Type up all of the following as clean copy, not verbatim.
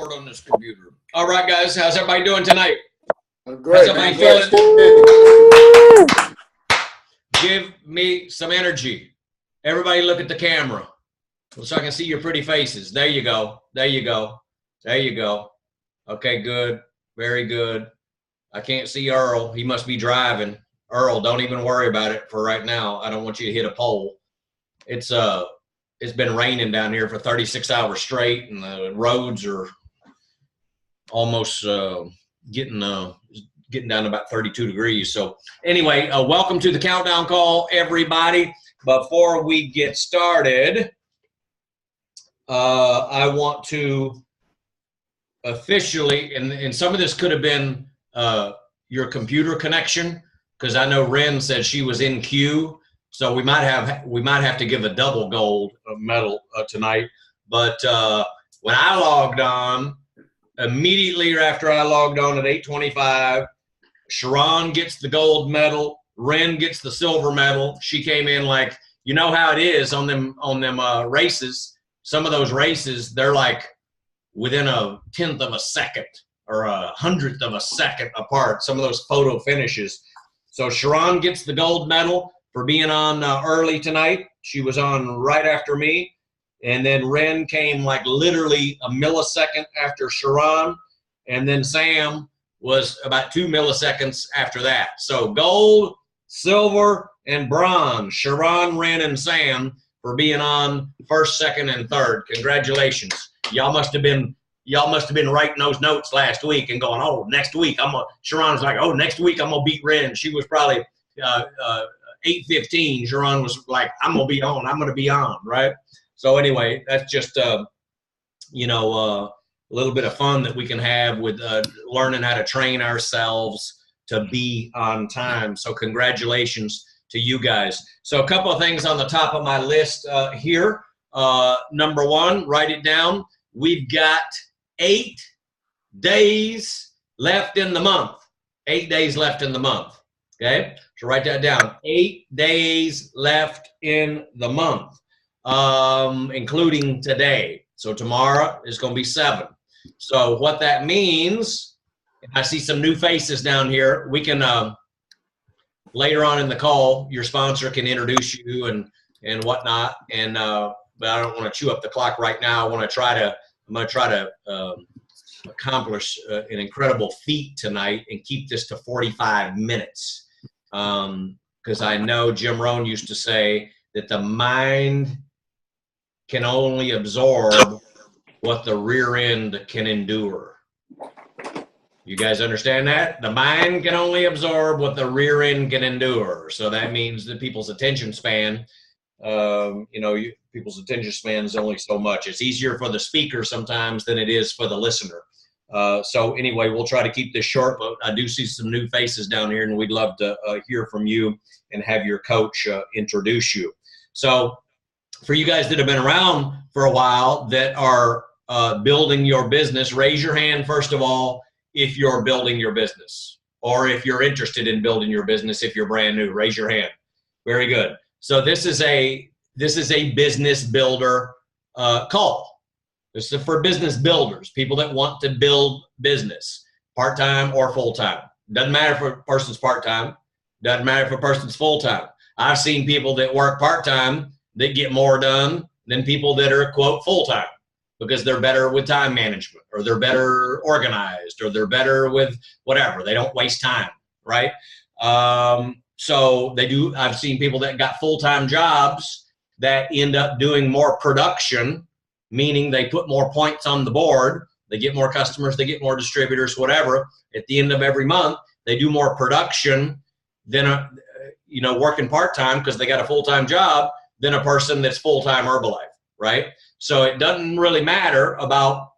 on this computer. All right, guys, how's everybody doing tonight? Great. How's everybody feeling? Give me some energy. Everybody look at the camera so I can see your pretty faces. There you go. There you go. There you go. Okay, good. Very good. I can't see Earl. He must be driving. Earl, don't even worry about it for right now. I don't want you to hit a pole. It's been raining down here for 36 hours straight, and the roads are almost getting down to about 32 degrees. So anyway, welcome to the countdown call, everybody. Before we get started, I want to officially, and some of this could have been your computer connection, because I know Ren said she was in queue. So we might have to give a double gold medal tonight. But when I logged on, immediately after I logged on at 8:25, Sharon gets the gold medal, Ren gets the silver medal. She came in like, you know how it is on them races. Some of those races, they're like within a 1/10 of a second or a 100th of a second apart. Some of those photo finishes. So Sharon gets the gold medal for being on early tonight. She was on right after me. And then Ren came like literally a millisecond after Sharon. And then Sam was about 2 milliseconds after that. So gold, silver, and bronze. Sharon, Ren, and Sam for being on first, second, and third. Congratulations. Y'all must have been writing those notes last week and going, oh, next week Sharon's like, oh, next week I'm gonna beat Ren. She was probably 8:15. Sharon was like, I'm gonna be on, right? So anyway, that's just a little bit of fun that we can have with learning how to train ourselves to be on time. So congratulations to you guys. So a couple of things on the top of my list here. Number one, write it down. We've got 8 days left in the month. 8 days left in the month. Okay, so write that down. 8 days left in the month, including today. So tomorrow is going to be 7. So what that means, I see some new faces down here. We can later on in the call, your sponsor can introduce you and whatnot. And but I don't want to chew up the clock right now. I'm going to try to accomplish an incredible feat tonight and keep this to 45 minutes. Because I know Jim Rohn used to say that the mind can only absorb what the rear end can endure. You guys understand that? The mind can only absorb what the rear end can endure. So that means that people's attention span, people's attention span is only so much. It's easier for the speaker sometimes than it is for the listener. So anyway, we'll try to keep this short, but I do see some new faces down here, and we'd love to hear from you and have your coach introduce you. So for you guys that have been around for a while that are building your business, raise your hand, first of all, if you're building your business, or if you're interested in building your business. If you're brand new, raise your hand. Very good. So this is a business builder call. This is for business builders, people that want to build business, part-time or full-time. Doesn't matter if a person's part-time. Doesn't matter if a person's full-time. I've seen people that work part-time that get more done than people that are, quote, full-time, because they're better with time management, or they're better organized, or they're better with whatever. They don't waste time, right? So they do. I've seen people that got full-time jobs that end up doing more production, meaning they put more points on the board, they get more customers, they get more distributors, whatever. At the end of every month, they do more production than working part-time because they got a full-time job than a person that's full-time Herbalife, right? So it doesn't really matter about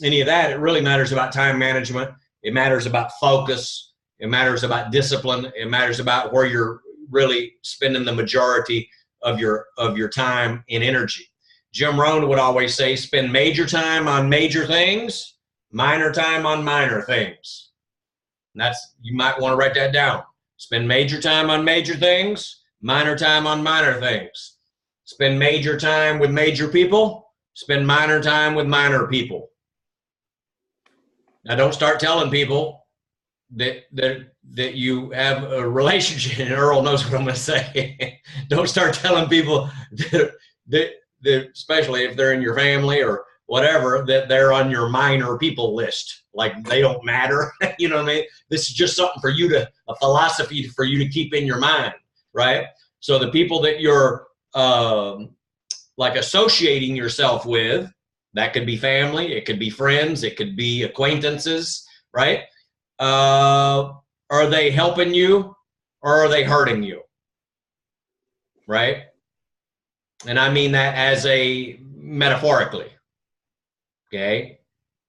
any of that. It really matters about time management. It matters about focus. It matters about discipline. It matters about where you're really spending the majority of your time and energy. Jim Rohn would always say, spend major time on major things, minor time on minor things. And you might want to write that down. Spend major time on major things, minor time on minor things. Spend major time with major people, spend minor time with minor people. Now, don't start telling people that you have a relationship. And Earl knows what I'm going to say. Don't start telling people that, especially if they're in your family or whatever, that they're on your minor people list. Like they don't matter. You know what I mean? This is just something for you to, a philosophy for you to keep in your mind, right? So the people that you're like associating yourself with, that could be family, it could be friends, it could be acquaintances, right? Are they helping you or are they hurting you? Right? And I mean that as a metaphorically, okay?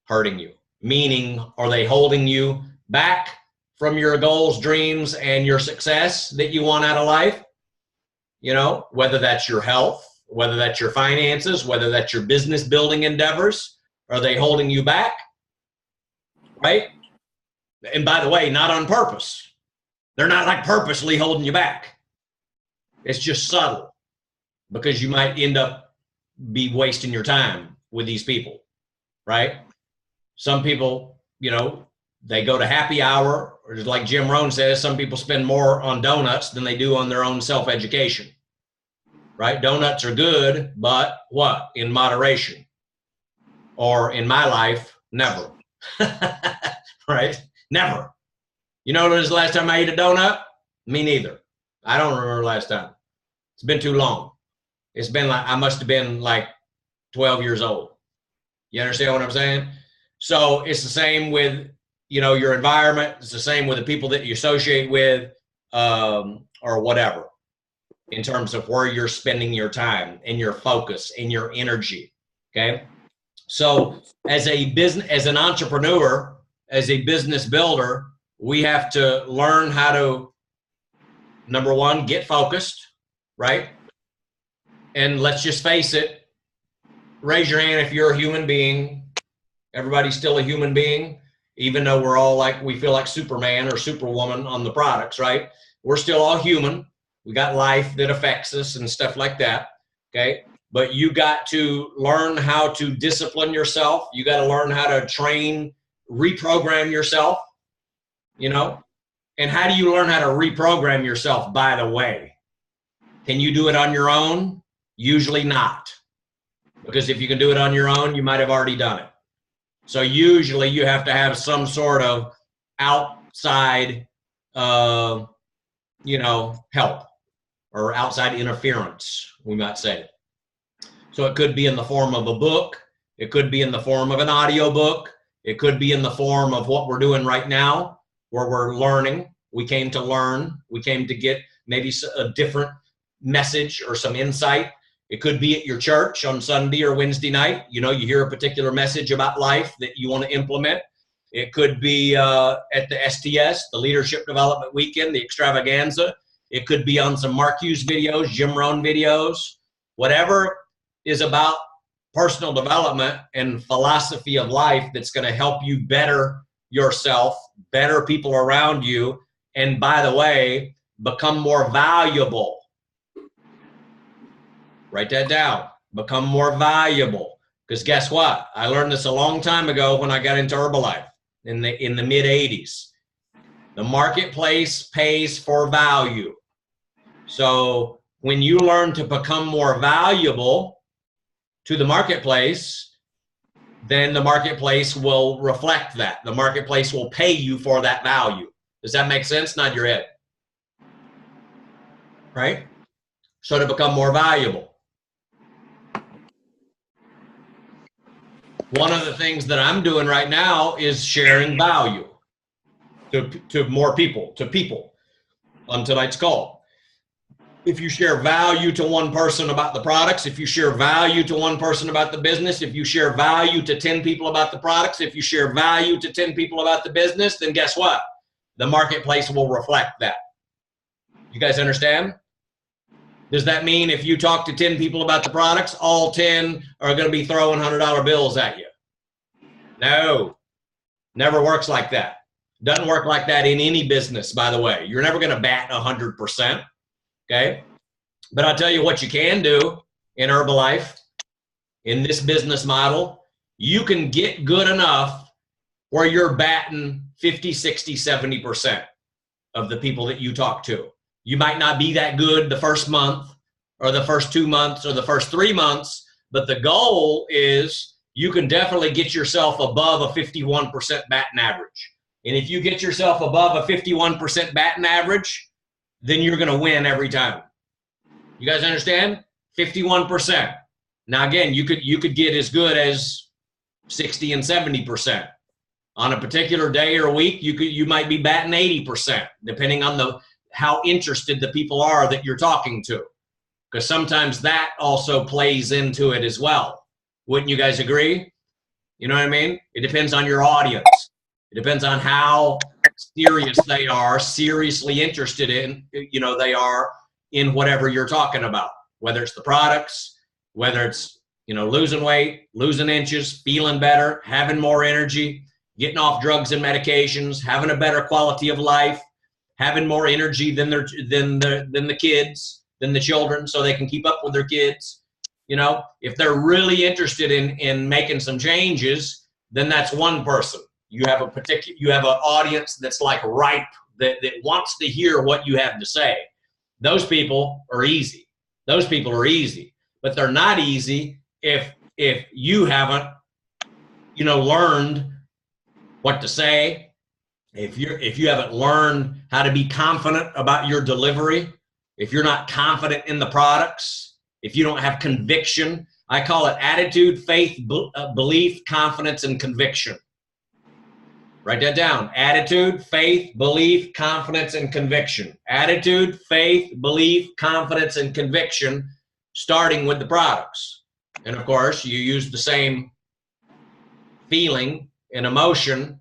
Hurting you. Meaning, are they holding you back from your goals, dreams, and your success that you want out of life? You know, whether that's your health, whether that's your finances, whether that's your business building endeavors, are they holding you back? Right? And by the way, not on purpose. They're not like purposely holding you back. It's just subtle because you might end up be wasting your time with these people, right? Some people, you know, they go to happy hour, or just like Jim Rohn says, some people spend more on donuts than they do on their own self-education. Right? Donuts are good, but what? In moderation. Or in my life, never. Right? Never. You know when was the last time I ate a donut? Me neither. I don't remember last time. It's been too long. It's been like, I must have been like 12 years old. You understand what I'm saying? So it's the same with, you know, your environment. It's the same with the people that you associate with, or whatever, in terms of where you're spending your time and your focus and your energy. Okay. So as an entrepreneur, as a business builder, we have to learn how to, number one, get focused, right? And let's just face it, raise your hand if you're a human being. Everybody's still a human being, even though we're all like, we feel like Superman or Superwoman on the products, right? We're still all human. We got life that affects us and stuff like that, okay? But you got to learn how to discipline yourself. You got to learn how to train, reprogram yourself, you know? And how do you learn how to reprogram yourself, by the way? Can you do it on your own? Usually not. Because if you can do it on your own, you might have already done it. So usually you have to have some sort of outside, you know, help. Or outside interference, we might say. So it could be in the form of a book. It could be in the form of an audio book. It could be in the form of what we're doing right now, where we're learning. We came to learn. We came to get maybe a different message or some insight. It could be at your church on Sunday or Wednesday night. You know, you hear a particular message about life that you want to implement. It could be at the STS, the Leadership Development Weekend, the extravaganza. It could be on some Mark Hughes videos, Jim Rohn videos, whatever is about personal development and philosophy of life that's going to help you better yourself, better people around you, and by the way, become more valuable. Write that down. Become more valuable. Because guess what? I learned this a long time ago when I got into Herbalife in the mid 80s. The marketplace pays for value. So when you learn to become more valuable to the marketplace, then the marketplace will reflect that. The marketplace will pay you for that value. Does that make sense? Nod your head. Right? So to become more valuable. One of the things that I'm doing right now is sharing value to more people, to people on tonight's call. If you share value to one person about the products, if you share value to one person about the business, if you share value to 10 people about the products, if you share value to 10 people about the business, then guess what? The marketplace will reflect that. You guys understand? Does that mean if you talk to 10 people about the products, all 10 are going to be throwing $100 bills at you? No, never works like that. Doesn't work like that in any business, by the way. You're never going to bat 100%. Okay. But I'll tell you what you can do in Herbalife, in this business model, you can get good enough where you're batting 50, 60, 70% of the people that you talk to. You might not be that good the first month or the first 2 months or the first 3 months, but the goal is you can definitely get yourself above a 51% batting average. And if you get yourself above a 51% batting average, then you're going to win every time. You guys understand? 51%. Now, again, you could get as good as 60 and 70%. On a particular day or week, you might be batting 80%, depending on how interested the people are that you're talking to. Because sometimes that also plays into it as well. Wouldn't you guys agree? You know what I mean? It depends on your audience. It depends on how serious they are, seriously interested in, they are in whatever you're talking about, whether it's the products, whether it's, losing weight, losing inches, feeling better, having more energy, getting off drugs and medications, having a better quality of life, having more energy than the kids, than the children, so they can keep up with their kids. If they're really interested in making some changes, then that's one person. You have an audience that's like ripe, that wants to hear what you have to say. Those people are easy. But they're not easy if you haven't, learned what to say. If you haven't learned how to be confident about your delivery, if you're not confident in the products, if you don't have conviction. I call it attitude, faith, belief, confidence, and conviction. Write that down. Attitude, faith, belief, confidence, and conviction. Attitude, faith, belief, confidence, and conviction, starting with the products. And of course, you use the same feeling and emotion,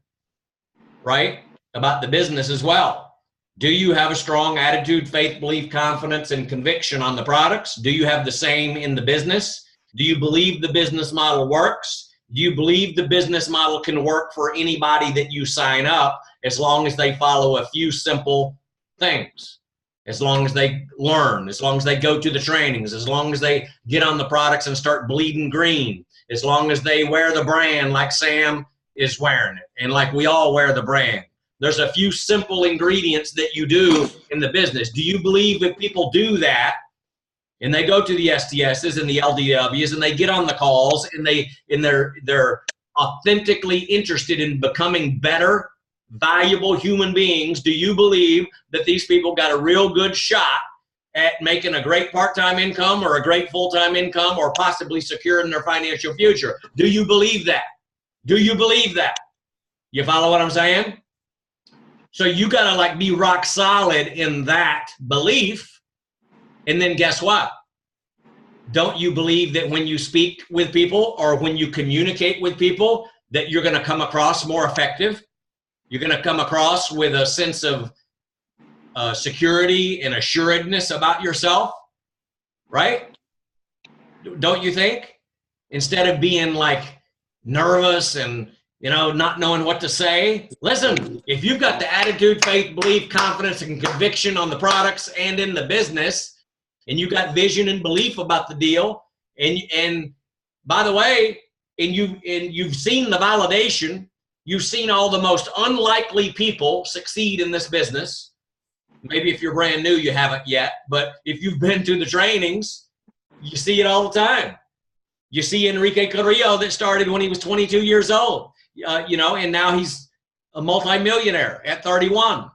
right, about the business as well. Do you have a strong attitude, faith, belief, confidence, and conviction on the products? Do you have the same in the business? Do you believe the business model works? Do you believe the business model can work for anybody that you sign up, as long as they follow a few simple things? As long as they learn, as long as they go to the trainings, as long as they get on the products and start bleeding green, as long as they wear the brand like Sam is wearing it, and like we all wear the brand. There's a few simple ingredients that you do in the business. Do you believe if people do that, and they go to the STSs and the LDWs and they get on the calls and they're authentically interested in becoming better, valuable human beings, do you believe that these people got a real good shot at making a great part-time income or a great full-time income, or possibly securing their financial future? Do you believe that? Do you believe that? You follow what I'm saying? So you gotta be rock solid in that belief. And then guess what? Don't you believe that when you speak with people or when you communicate with people that you're going to come across more effective? You're going to come across with a sense of security and assuredness about yourself, right? Don't you think? Instead of being nervous and not knowing what to say. Listen, if you've got the attitude, faith, belief, confidence, and conviction on the products and in the business, and you got vision and belief about the deal, and by the way, and you've seen the validation, you've seen all the most unlikely people succeed in this business. Maybe if you're brand new, you haven't yet, but if you've been to the trainings, you see it all the time. You see Enrique Carrillo that started when he was 22 years old, and now he's a multimillionaire at 31,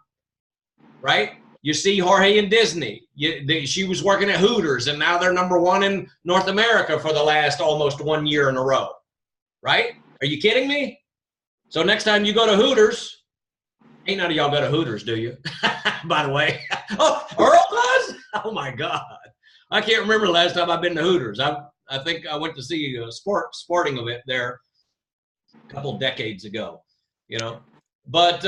right? You see Jorge and Disney. She was working at Hooters, and now they're #1 in North America for the last almost 1 year in a row, right? Are you kidding me? So next time you go to Hooters, ain't none of y'all go to Hooters, do you? By the way. Oh, Earl does? Oh, my God. I can't remember the last time I've been to Hooters. I think I went to see a sporting event there a couple decades ago, But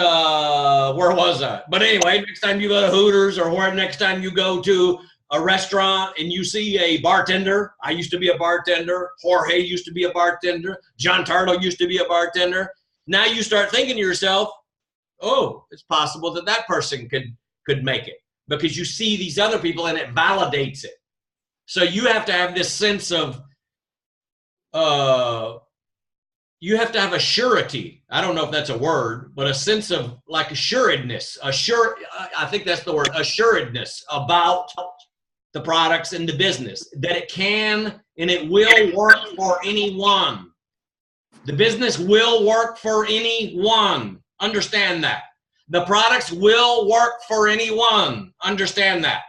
where was I? But anyway, next time you go to Hooters, or next time you go to a restaurant and you see a bartender. I used to be a bartender. Jorge used to be a bartender. John Tardo used to be a bartender. Now you start thinking to yourself, oh, it's possible that person could make it, because you see these other people and it validates it. So you have to have this sense of you have to have a surety. I don't know if that's a word, but a sense of like assuredness. I think that's the word, assuredness about the products and the business, that it can and it will work for anyone. The business will work for anyone. Understand that. The products will work for anyone. Understand that.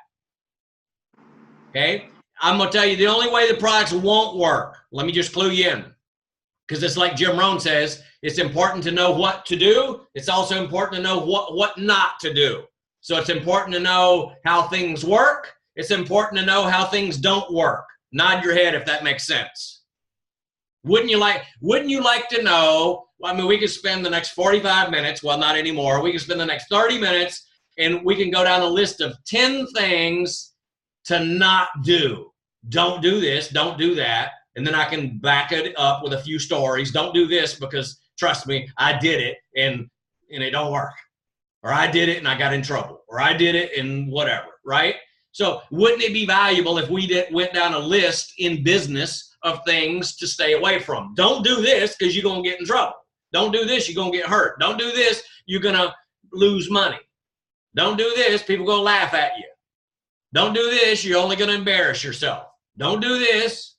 Okay? I'm going to tell you the only way the products won't work, let me just clue you in. Because it's like Jim Rohn says, it's important to know what to do. It's also important to know what not to do. So it's important to know how things work. It's important to know how things don't work. Nod your head if that makes sense. Wouldn't you like to know? I mean, we could spend the next 45 minutes, well, not anymore. We can spend the next 30 minutes and we can go down a list of 10 things to not do. Don't do this, don't do that. And then I can back it up with a few stories. Don't do this because, trust me, I did it and it don't work. Or I did it and I got in trouble. Or I did it and whatever, right? So wouldn't it be valuable if we went down a list in business of things to stay away from? Don't do this because you're going to get in trouble. Don't do this, you're going to get hurt. Don't do this, you're going to lose money. Don't do this, people are going to laugh at you. Don't do this, you're only going to embarrass yourself. Don't do this.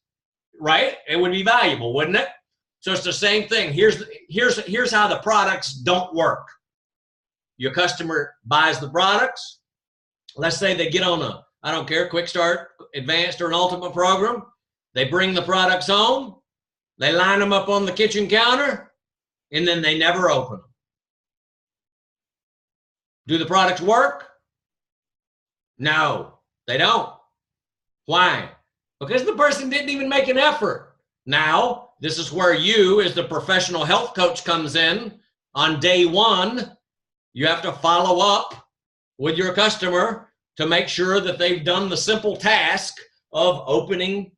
Right? It would be valuable, wouldn't it? So it's the same thing. Here's how the products don't work. Your customer buys the products. Let's say they get on a, I don't care, quick start, advanced, or an ultimate program. They bring the products home. They line them up on the kitchen counter, and then they never open them. Do the products work? No, they don't. Why? Because the person didn't even make an effort. Now, this is where you, as the professional health coach, comes in. On day one, you have to follow up with your customer to make sure that they've done the simple task of opening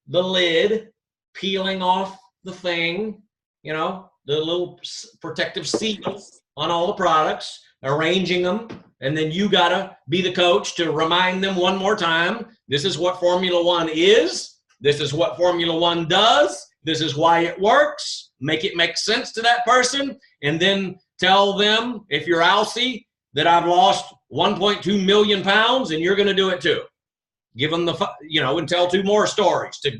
the lid, peeling off the thing, you know, the little protective seal on all the products, arranging them, and then you gotta be the coach to remind them one more time, this is what Formula One is, this is what Formula One does, this is why it works, make it make sense to that person, and then tell them, if you're Alcy, that I've lost 1.2 million pounds and you're gonna do it too. Give them the, and tell 2 more stories to,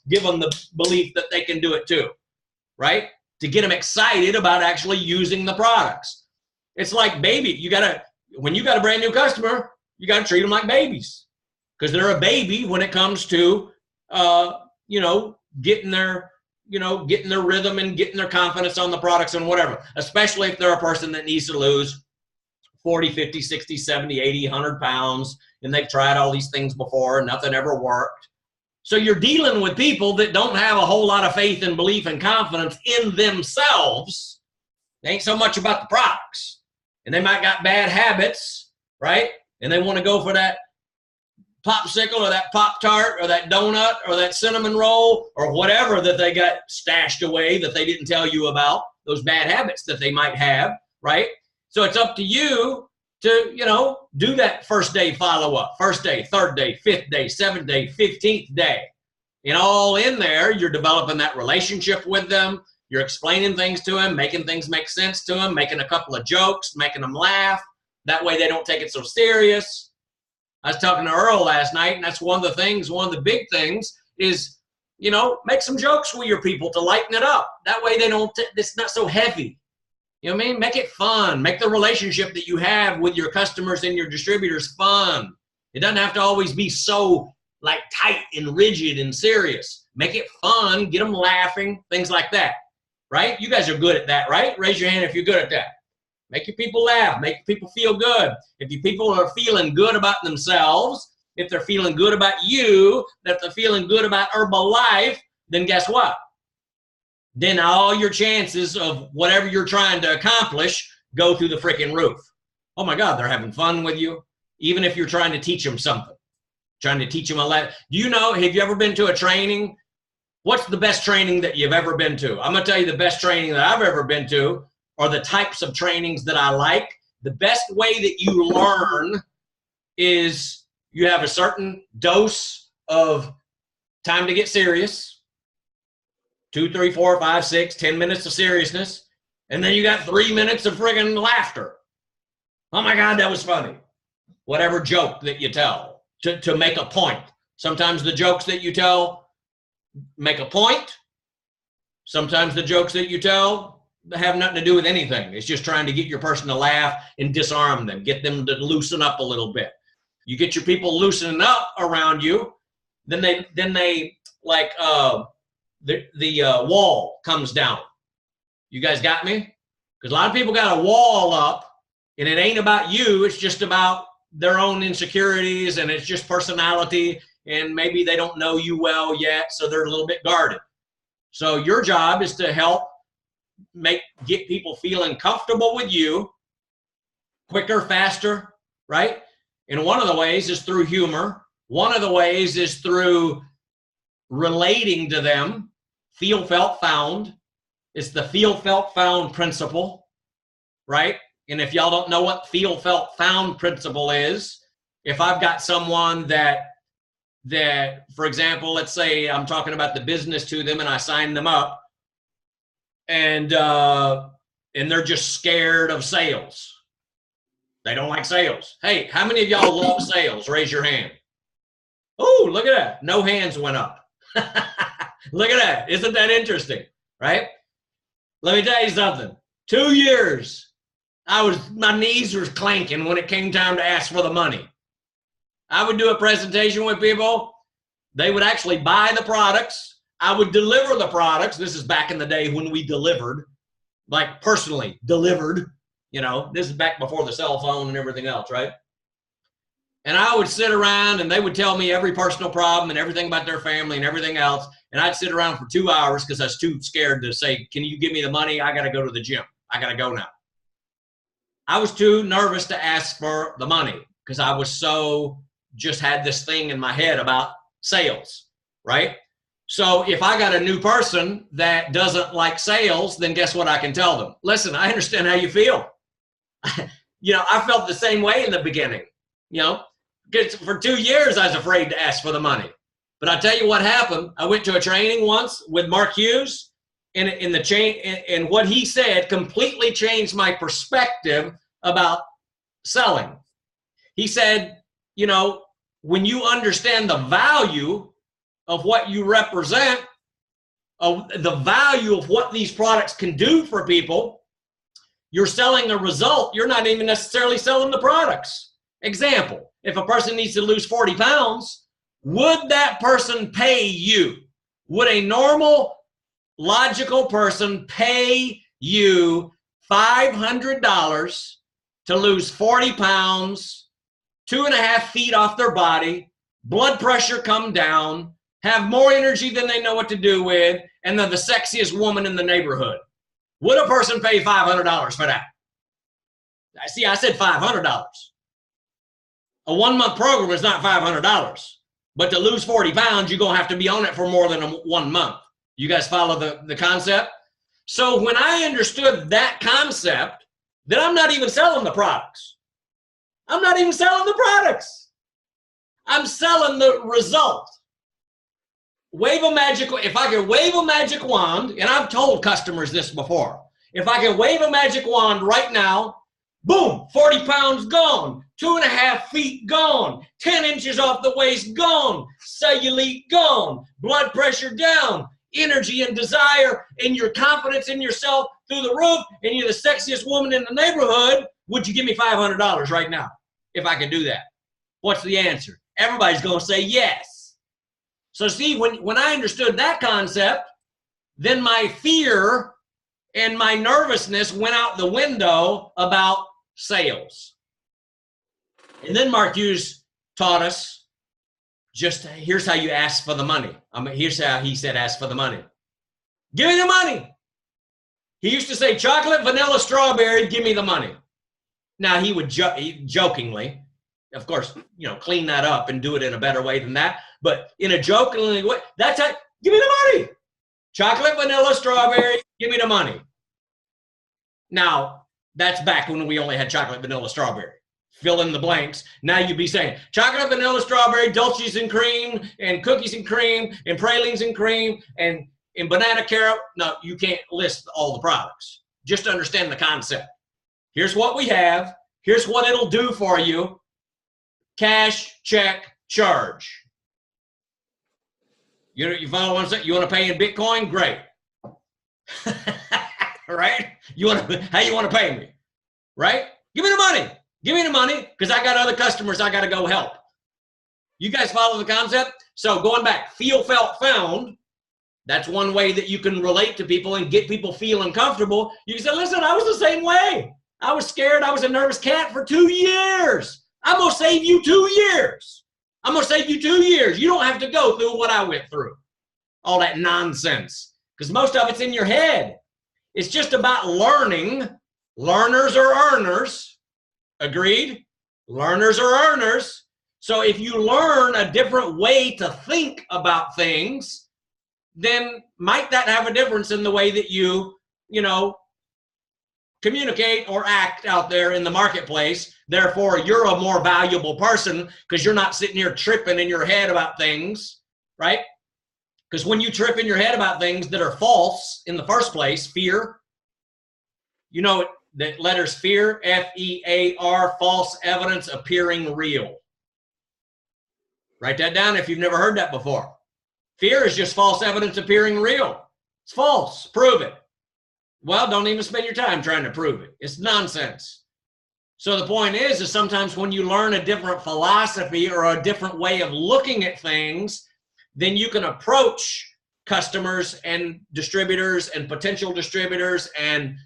give them the belief that they can do it too, right? To get them excited about actually using the products. It's like baby, when you got a brand new customer, you got to treat them like babies because they're a baby when it comes to, getting their rhythm and getting their confidence on the products and whatever, especially if they're a person that needs to lose 40, 50, 60, 70, 80, 100 pounds, and they've tried all these things before and nothing ever worked. So you're dealing with people that don't have a whole lot of faith and belief and confidence in themselves. They ain't so much about the products. And they might got bad habits, right? And they want to go for that popsicle or that Pop-Tart or that donut or that cinnamon roll or whatever that they got stashed away that they didn't tell you about, those bad habits that they might have, right? So it's up to you to, do that first day follow-up, first day, third day, 5th day, 7th day, 15th day. And all in there, you're developing that relationship with them. You're explaining things to them, making things make sense to them, making a couple of jokes, making them laugh. That way they don't take it so serious. I was talking to Earl last night, and that's one of the big things is, make some jokes with your people to lighten it up. That way it's not so heavy. You know what I mean? Make it fun. Make the relationship that you have with your customers and your distributors fun. It doesn't have to always be so like tight and rigid and serious. Make it fun, get them laughing, things like that. Right? You guys are good at that, right? Raise your hand if you're good at that. Make your people laugh. Make people feel good. If your people are feeling good about themselves, if they're feeling good about you, if they're feeling good about Herbalife, then guess what? Then all your chances of whatever you're trying to accomplish go through the freaking roof. Oh my God, they're having fun with you. Even if you're trying to teach them something. Trying to teach them a lesson. Have you ever been to a training? What's the best training that you've ever been to? I'm going to tell you the best training that I've ever been to are the types of trainings that I like. The best way that you learn is you have a certain dose of time to get serious. 2, 3, 4, 5, 6, 10 minutes of seriousness. And then you got 3 minutes of friggin' laughter. Oh my God, that was funny. Whatever joke that you tell to make a point. Sometimes the jokes that you tell make a point. Sometimes the jokes that you tell have nothing to do with anything. It's just trying to get your person to laugh and disarm them, get them to loosen up a little bit. You get your people loosening up around you, then they like the wall comes down. You guys got me? Because a lot of people got a wall up, and it ain't about you. It's just about their own insecurities, and it's just personality, and maybe they don't know you well yet, so they're a little bit guarded. So your job is to help get people feeling comfortable with you quicker, faster, right? And one of the ways is through humor. One of the ways is through relating to them. Feel, felt, found. It's the feel, felt, found principle, right? And if y'all don't know what feel, felt, found principle is, if I've got someone that, for example, let's say I'm talking about the business to them and I sign them up, and they're just scared of sales. They don't like sales. Hey, how many of y'all love sales? Raise your hand. Oh, look at that. No hands went up. Look at that. Isn't that interesting, right? Let me tell you something. 2 years, my knees were clanking when it came time to ask for the money. I would do a presentation with people. They would actually buy the products. I would deliver the products. This is back in the day when we delivered, like personally delivered. You know, this is back before the cell phone and everything else, right? And I would sit around and they would tell me every personal problem and everything about their family and everything else. And I'd sit around for 2 hours because I was too scared to say, can you give me the money? I got to go to the gym. I got to go now. I was too nervous to ask for the money because I was just had this thing in my head about sales, right? So if I got a new person that doesn't like sales, then guess what I can tell them? Listen, I understand how you feel. You know, I felt the same way in the beginning, you know, because for 2 years I was afraid to ask for the money. But I tell you what happened. I went to a training once with Mark Hughes, and what he said completely changed my perspective about selling. He said, you know, when you understand the value of what you represent, of the value of what these products can do for people, you're selling a result. You're not even necessarily selling the products. Example, if a person needs to lose 40 pounds, would that person pay you? Would a normal, logical person pay you $500 to lose 40 pounds, 2.5 feet off their body, blood pressure come down, have more energy than they know what to do with, and they're the sexiest woman in the neighborhood? Would a person pay $500 for that? See, I said $500. A 1-month program is not $500. But to lose 40 pounds, you're going to have to be on it for more than 1 month. You guys follow the concept? So when I understood that concept, then I'm not even selling the products. I'm not even selling the products. I'm selling the result. If I can wave a magic wand, and I've told customers this before, if I can wave a magic wand right now, boom, 40 pounds gone, 2.5 feet gone, 10 inches off the waist gone, cellulite gone, blood pressure down, energy and desire and your confidence in yourself through the roof, and you're the sexiest woman in the neighborhood, would you give me $500 right now if I could do that? What's the answer? Everybody's going to say yes. So see, when I understood that concept, then my fear and my nervousness went out the window about sales. And then Mark Hughes taught us, here's how you ask for the money. Here's how he said, ask for the money. Give me the money. He used to say, chocolate, vanilla, strawberry, give me the money. Now he would jokingly, of course, you know, clean that up and do it in a better way than that. But in a jokingly way, that's how, give me the money. Chocolate, vanilla, strawberry, give me the money. Now, that's back when we only had chocolate, vanilla, strawberry. Fill in the blanks. Now you'd be saying chocolate, vanilla, strawberry, dulces and cream, and cookies and cream, and pralines and cream, and in banana carrot, no, you can't list all the products. Just understand the concept. Here's what we have. Here's what it'll do for you. Cash, check, charge. You follow what I'm saying? You want to pay in Bitcoin? Great. Right? How you want to pay me? Right? Give me the money. Give me the money because I got other customers I got to go help. You guys follow the concept? So going back, feel, felt, found. That's one way that you can relate to people and get people feeling comfortable. You can say, listen, I was the same way. I was scared. I was a nervous cat for 2 years. I'm going to save you 2 years. I'm going to save you 2 years. You don't have to go through what I went through. All that nonsense. Because most of it's in your head. It's just about learning. Learners are earners. Agreed? Learners are earners. So if you learn a different way to think about things, then might that have a difference in the way that you communicate or act out there in the marketplace? Therefore, you're a more valuable person because you're not sitting here tripping in your head about things, right? Because when you trip in your head about things that are false in the first place, fear, the letters fear, F-E-A-R, false evidence appearing real. Write that down if you've never heard that before. Fear is just false evidence appearing real. It's false. Prove it. Well, don't even spend your time trying to prove it. It's nonsense. So the point is sometimes when you learn a different philosophy or a different way of looking at things, then you can approach customers and distributors and potential distributors and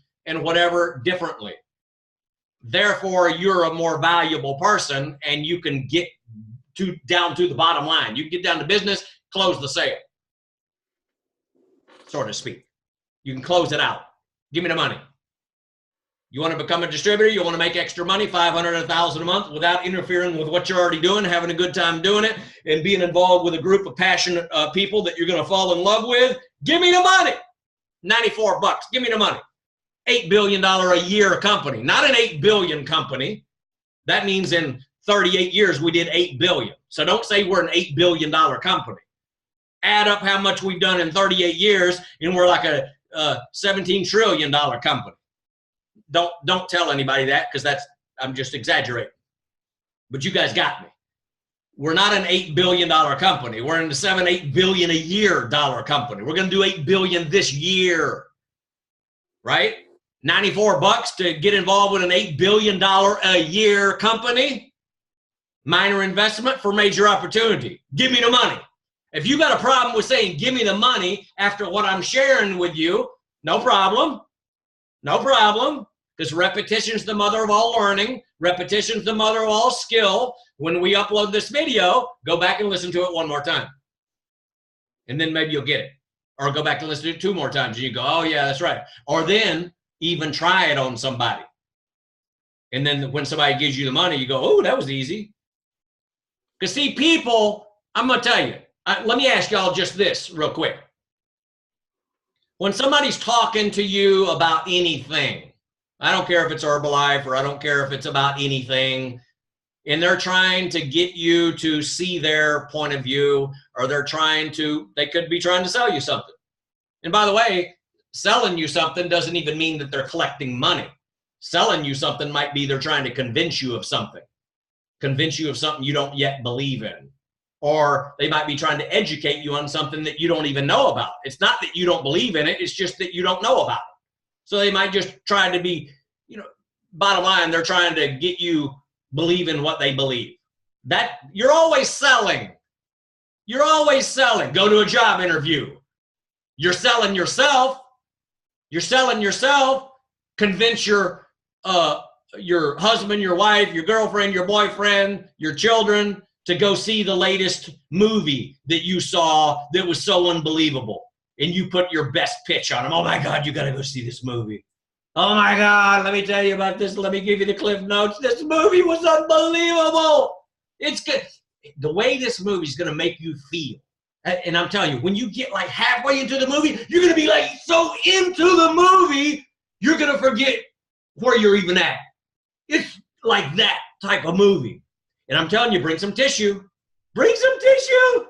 whatever differently. Therefore, you're a more valuable person and you can get down to the bottom line. You can get down to business, close the sale, so to speak. You can close it out. Give me the money. You want to become a distributor? You want to make extra money, $500, $1,000 a month, without interfering with what you're already doing, having a good time doing it, and being involved with a group of passionate people that you're going to fall in love with? Give me the money. $94. Give me the money. $8 billion a year company, not an 8 billion company. That means in 38 years we did 8 billion. So don't say we're an $8 billion company. Add up how much we've done in 38 years, and we're like a $17 trillion company. Don't tell anybody that because I'm just exaggerating. But you guys got me. We're not an $8 billion company. We're in the $7-8 billion a year company. We're going to do 8 billion this year, right? $94 to get involved with an $8 billion a year company. Minor investment for major opportunity. Give me the money. If you got a problem with saying, give me the money after what I'm sharing with you, no problem. No problem. Because repetition is the mother of all learning. Repetition is the mother of all skill. When we upload this video, go back and listen to it one more time. And then maybe you'll get it. Or go back and listen to it 2 more times. And you go, oh, yeah, that's right. Or then even try it on somebody. And then when somebody gives you the money, you go, oh, that was easy. Because see, people, I'm going to tell you, let me ask y'all just this real quick. When somebody's talking to you about anything, I don't care if it's Herbalife or I don't care if it's about anything, and they're trying to get you to see their point of view, or they could be trying to sell you something. And by the way, selling you something doesn't even mean that they're collecting money. Selling you something might be they're trying to convince you of something you don't yet believe in. Or they might be trying to educate you on something that you don't even know about. It's not that you don't believe in it, it's just that you don't know about it. So they might just try to be, bottom line, they're trying to get you believe in what they believe. That you're always selling. You're always selling. Go to a job interview. You're selling yourself. You're selling yourself. Convince your husband, your wife, your girlfriend, your boyfriend, your children to go see the latest movie that you saw that was so unbelievable. And you put your best pitch on them. Oh my God, you got to go see this movie. Oh my God, let me tell you about this. Let me give you the cliff notes. This movie was unbelievable. It's good. The way this movie is going to make you feel. And I'm telling you, when you get like halfway into the movie, you're going to be like so into the movie, you're going to forget where you're even at. It's like that type of movie. And I'm telling you, bring some tissue. Bring some tissue.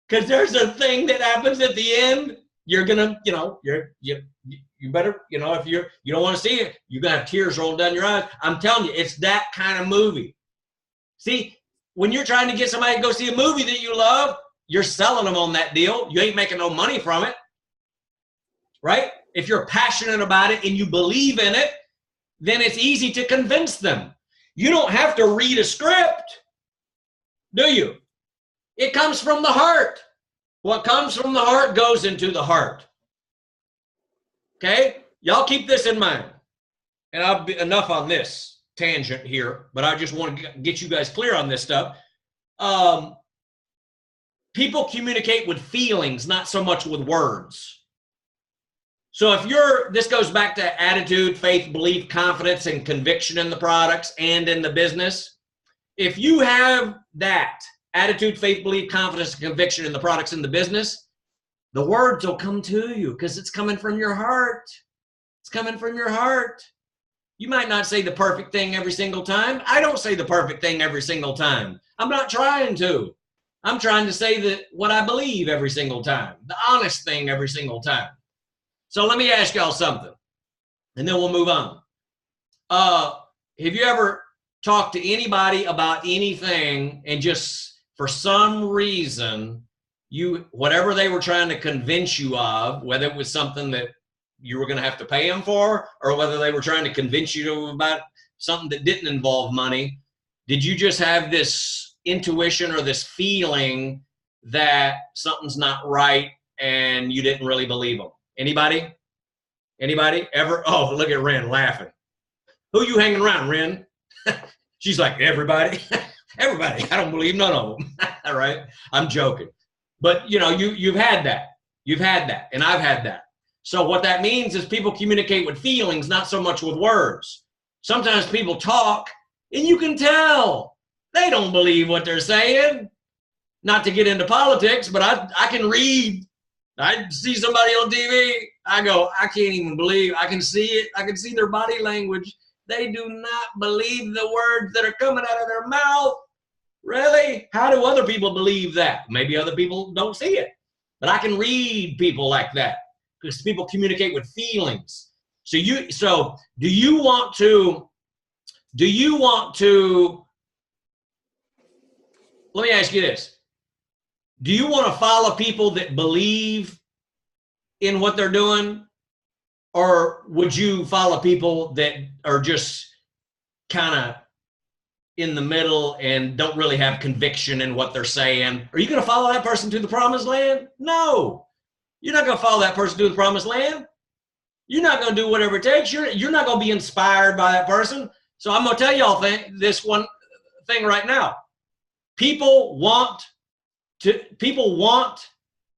Because there's a thing that happens at the end you're gonna, you better, if you don't want to see it, you're gonna have tears rolling down your eyes. I'm telling you, it's that kind of movie. See, when you're trying to get somebody to go see a movie that you love, you're selling them on that deal. You ain't making no money from it, right? If you're passionate about it and you believe in it, then it's easy to convince them. You don't have to read a script, do you? It comes from the heart. What comes from the heart goes into the heart. Okay? Y'all keep this in mind. And I'll be enough on this tangent here, but I just want to get you guys clear on this stuff. People communicate with feelings, not so much with words. So if this goes back to attitude, faith, belief, confidence, and conviction in the products and in the business. If you have that attitude, faith, belief, confidence, and conviction in the products in the business, the words will come to you because it's coming from your heart. It's coming from your heart. You might not say the perfect thing every single time. I don't say the perfect thing every single time. I'm not trying to. I'm trying to say what I believe every single time, the honest thing every single time. So let me ask y'all something, and then we'll move on. Have you ever talked to anybody about anything and just for some reason, whatever they were trying to convince you of, whether it was something that you were going to have to pay them for, or whether they were trying to convince you about something that didn't involve money, did you just have this intuition or this feeling that something's not right and you didn't really believe them? Anybody? Anybody ever? Oh, look at Ren laughing. Who you hanging around, Ren? She's like, everybody. Everybody. I don't believe none of them. All right. I'm joking. But you've had that. You've had that. And I've had that. So what that means is people communicate with feelings, not so much with words. Sometimes people talk and you can tell they don't believe what they're saying. Not to get into politics, but I can read. I see somebody on TV, I go, I can't even believe, I can see it. I can see their body language. They do not believe the words that are coming out of their mouth. Really? How do other people believe that? Maybe other people don't see it. But I can read people like that because people communicate with feelings. So do you want to, let me ask you this. Do you want to follow people that believe in what they're doing? Or would you follow people that are just kind of in the middle and don't really have conviction in what they're saying? Are you going to follow that person to the promised land? No. You're not going to follow that person to the promised land. You're not going to do whatever it takes. You're not going to be inspired by that person. So I'm going to tell y'all this one thing right now. People want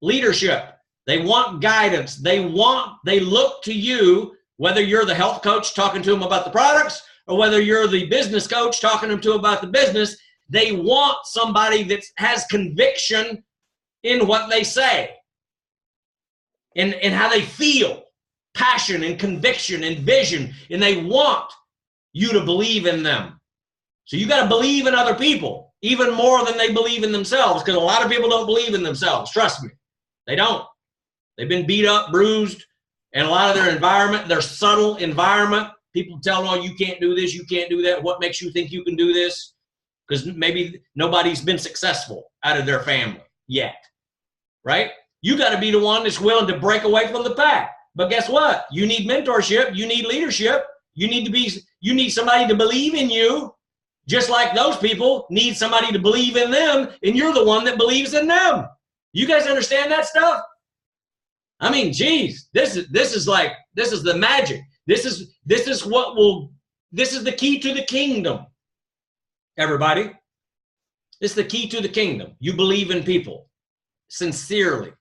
leadership. They want guidance. They look to you, whether you're the health coach talking to them about the products or whether you're the business coach talking to them about the business. They want somebody that has conviction in what they say and how they feel, passion and conviction and vision, and they want you to believe in them. So you got to believe in other people even more than they believe in themselves, because a lot of people don't believe in themselves. Trust me, they don't. They've been beat up, bruised, and a lot of their environment, their subtle environment, people tell them, oh, you can't do this, you can't do that. What makes you think you can do this? Because maybe nobody's been successful out of their family yet, right? You got to be the one that's willing to break away from the pack. But guess what? You need mentorship. You need leadership. You need somebody to believe in you. Just like those people need somebody to believe in them, and you're the one that believes in them. You guys understand that stuff? I mean, geez, this is the magic. This is the key to the kingdom. Everybody, this is the key to the kingdom. You believe in people sincerely,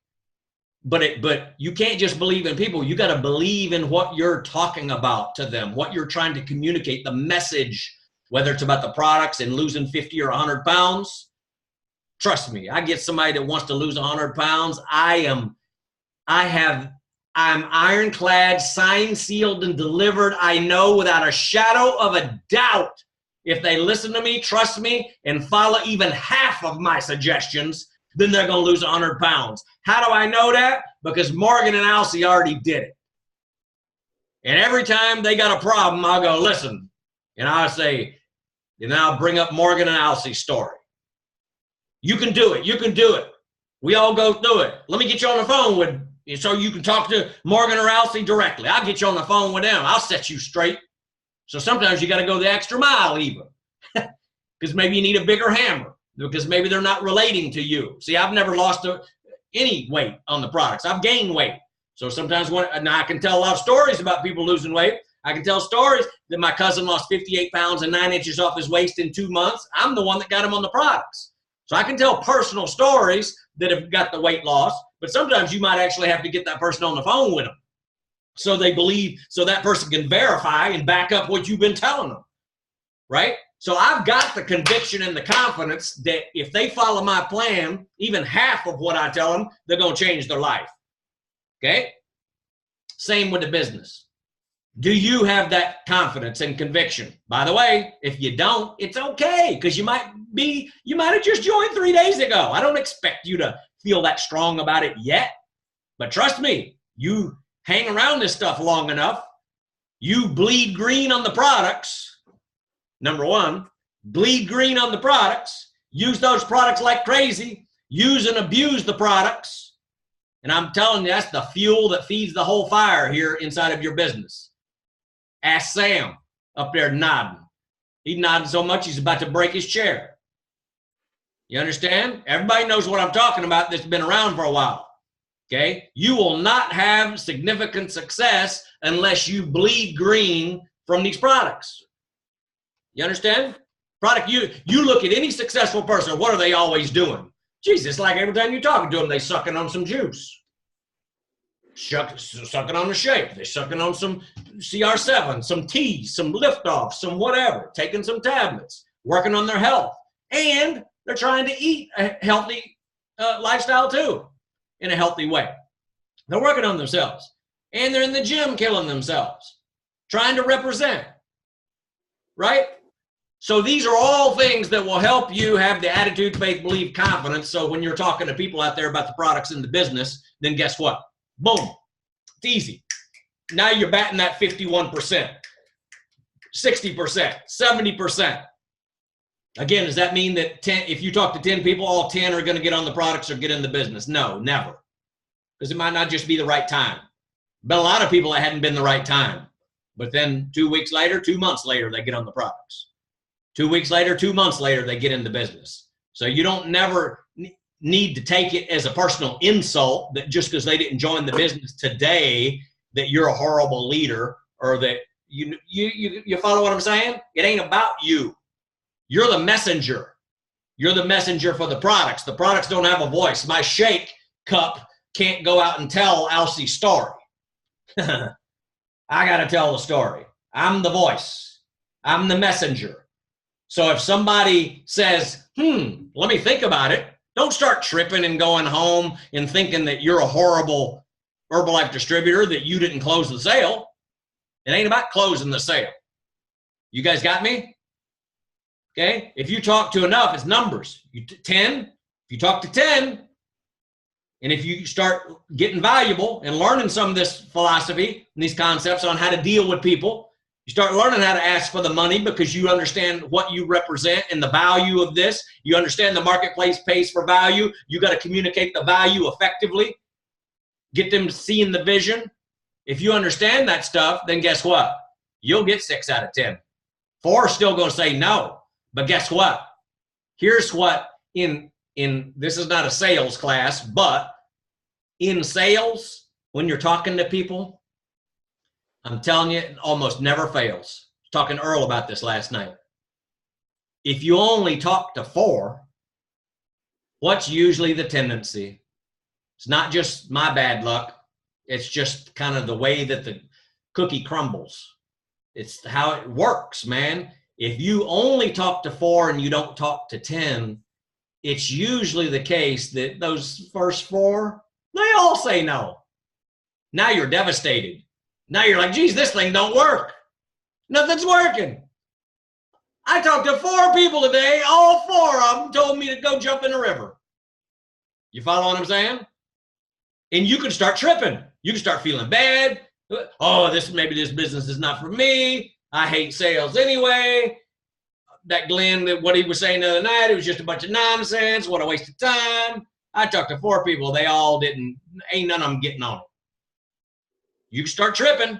but you can't just believe in people. You got to believe in what you're talking about to them, what you're trying to communicate, the message. Whether it's about the products and losing 50 or 100 pounds, trust me, I get somebody that wants to lose 100 pounds. I'm ironclad, signed, sealed, and delivered. I know without a shadow of a doubt, if they listen to me, trust me, and follow even half of my suggestions, then they're going to lose 100 pounds. How do I know that? Because Morgan and Alcee already did it. And every time they got a problem, I'll go, listen, and I'll say, and I'll bring up Morgan and Alcee's story. You can do it. You can do it. We all go through it. Let me get you on the phone with, so you can talk to Morgan or Alcee directly. I'll get you on the phone with them. I'll set you straight. So sometimes you got to go the extra mile even, because maybe you need a bigger hammer, because maybe they're not relating to you. See, I've never lost any weight on the products. I've gained weight. So sometimes now I can tell a lot of stories about people losing weight. I can tell stories that my cousin lost 58 pounds and 9 inches off his waist in 2 months. I'm the one that got him on the products. So I can tell personal stories that have got the weight loss, but sometimes you might actually have to get that person on the phone with them so they believe, so that person can verify and back up what you've been telling them, right? So I've got the conviction and the confidence that if they follow my plan, even half of what I tell them, they're going to change their life, okay? Same with the business. Do you have that confidence and conviction? By the way, if you don't, it's okay, because you might have just joined 3 days ago. I don't expect you to feel that strong about it yet, but trust me, you hang around this stuff long enough, you bleed green on the products. Number one, bleed green on the products, use those products like crazy, use and abuse the products. And I'm telling you, that's the fuel that feeds the whole fire here inside of your business. Ask Sam up there nodding. He's nodding so much he's about to break his chair. You understand? Everybody knows what I'm talking about that's been around for a while. Okay? You will not have significant success unless you bleed green from these products. You understand? You look at any successful person, what are they always doing? Jeez, it's like every time you're talking to them, they sucking on some juice. Sucking on the shake. They're sucking on some CR7, some tea, some liftoff, some whatever, taking some tablets, working on their health. And they're trying to eat a healthy lifestyle too, in a healthy way. They're working on themselves. And they're in the gym killing themselves, trying to represent, right? So these are all things that will help you have the attitude, faith, belief, confidence. So when you're talking to people out there about the products in the business, then guess what? Boom. It's easy. Now you're batting that 51%, 60%, 70%. Again, does that mean that if you talk to 10 people, all 10 are going to get on the products or get in the business? No, never. Because it might not just be the right time. But a lot of people, it hadn't been the right time. But then 2 weeks later, 2 months later, they get on the products. 2 weeks later, 2 months later, they get in the business. So you don't never need to take it as a personal insult that just because they didn't join the business today that you're a horrible leader, or that you follow what I'm saying? It ain't about you. You're the messenger. You're the messenger for the products. The products don't have a voice. My shake cup can't go out and tell Alcee's story. I got to tell the story. I'm the voice. I'm the messenger. So if somebody says, let me think about it, don't start tripping and going home and thinking that you're a horrible Herbalife distributor, that you didn't close the sale. It ain't about closing the sale. You guys got me? Okay? If you talk to enough, it's numbers. 10, if you talk to 10, and if you start getting valuable and learning some of this philosophy and these concepts on how to deal with people, you start learning how to ask for the money because you understand what you represent and the value of this. You understand the marketplace pays for value. You got to communicate the value effectively. Get them seeing the vision. If you understand that stuff, then guess what? You'll get 6 out of 10. 4 are still going to say no. But guess what? Here's what in this is not a sales class, but in sales, when you're talking to people, I'm telling you, it almost never fails. I was talking to Earl about this last night. If you only talk to 4, what's usually the tendency? It's not just my bad luck. It's just kind of the way that the cookie crumbles. It's how it works, man. If you only talk to 4 and you don't talk to 10, it's usually the case that those first 4, they all say no. Now you're devastated. Now you're like, geez, this thing don't work. Nothing's working. I talked to 4 people today. All 4 of them told me to go jump in the river. You follow what I'm saying? And you can start tripping. You can start feeling bad. Oh, maybe this business is not for me. I hate sales anyway. That Glenn, what he was saying the other night, it was just a bunch of nonsense. What a waste of time. I talked to 4 people. They all ain't none of them getting on it. You can start tripping.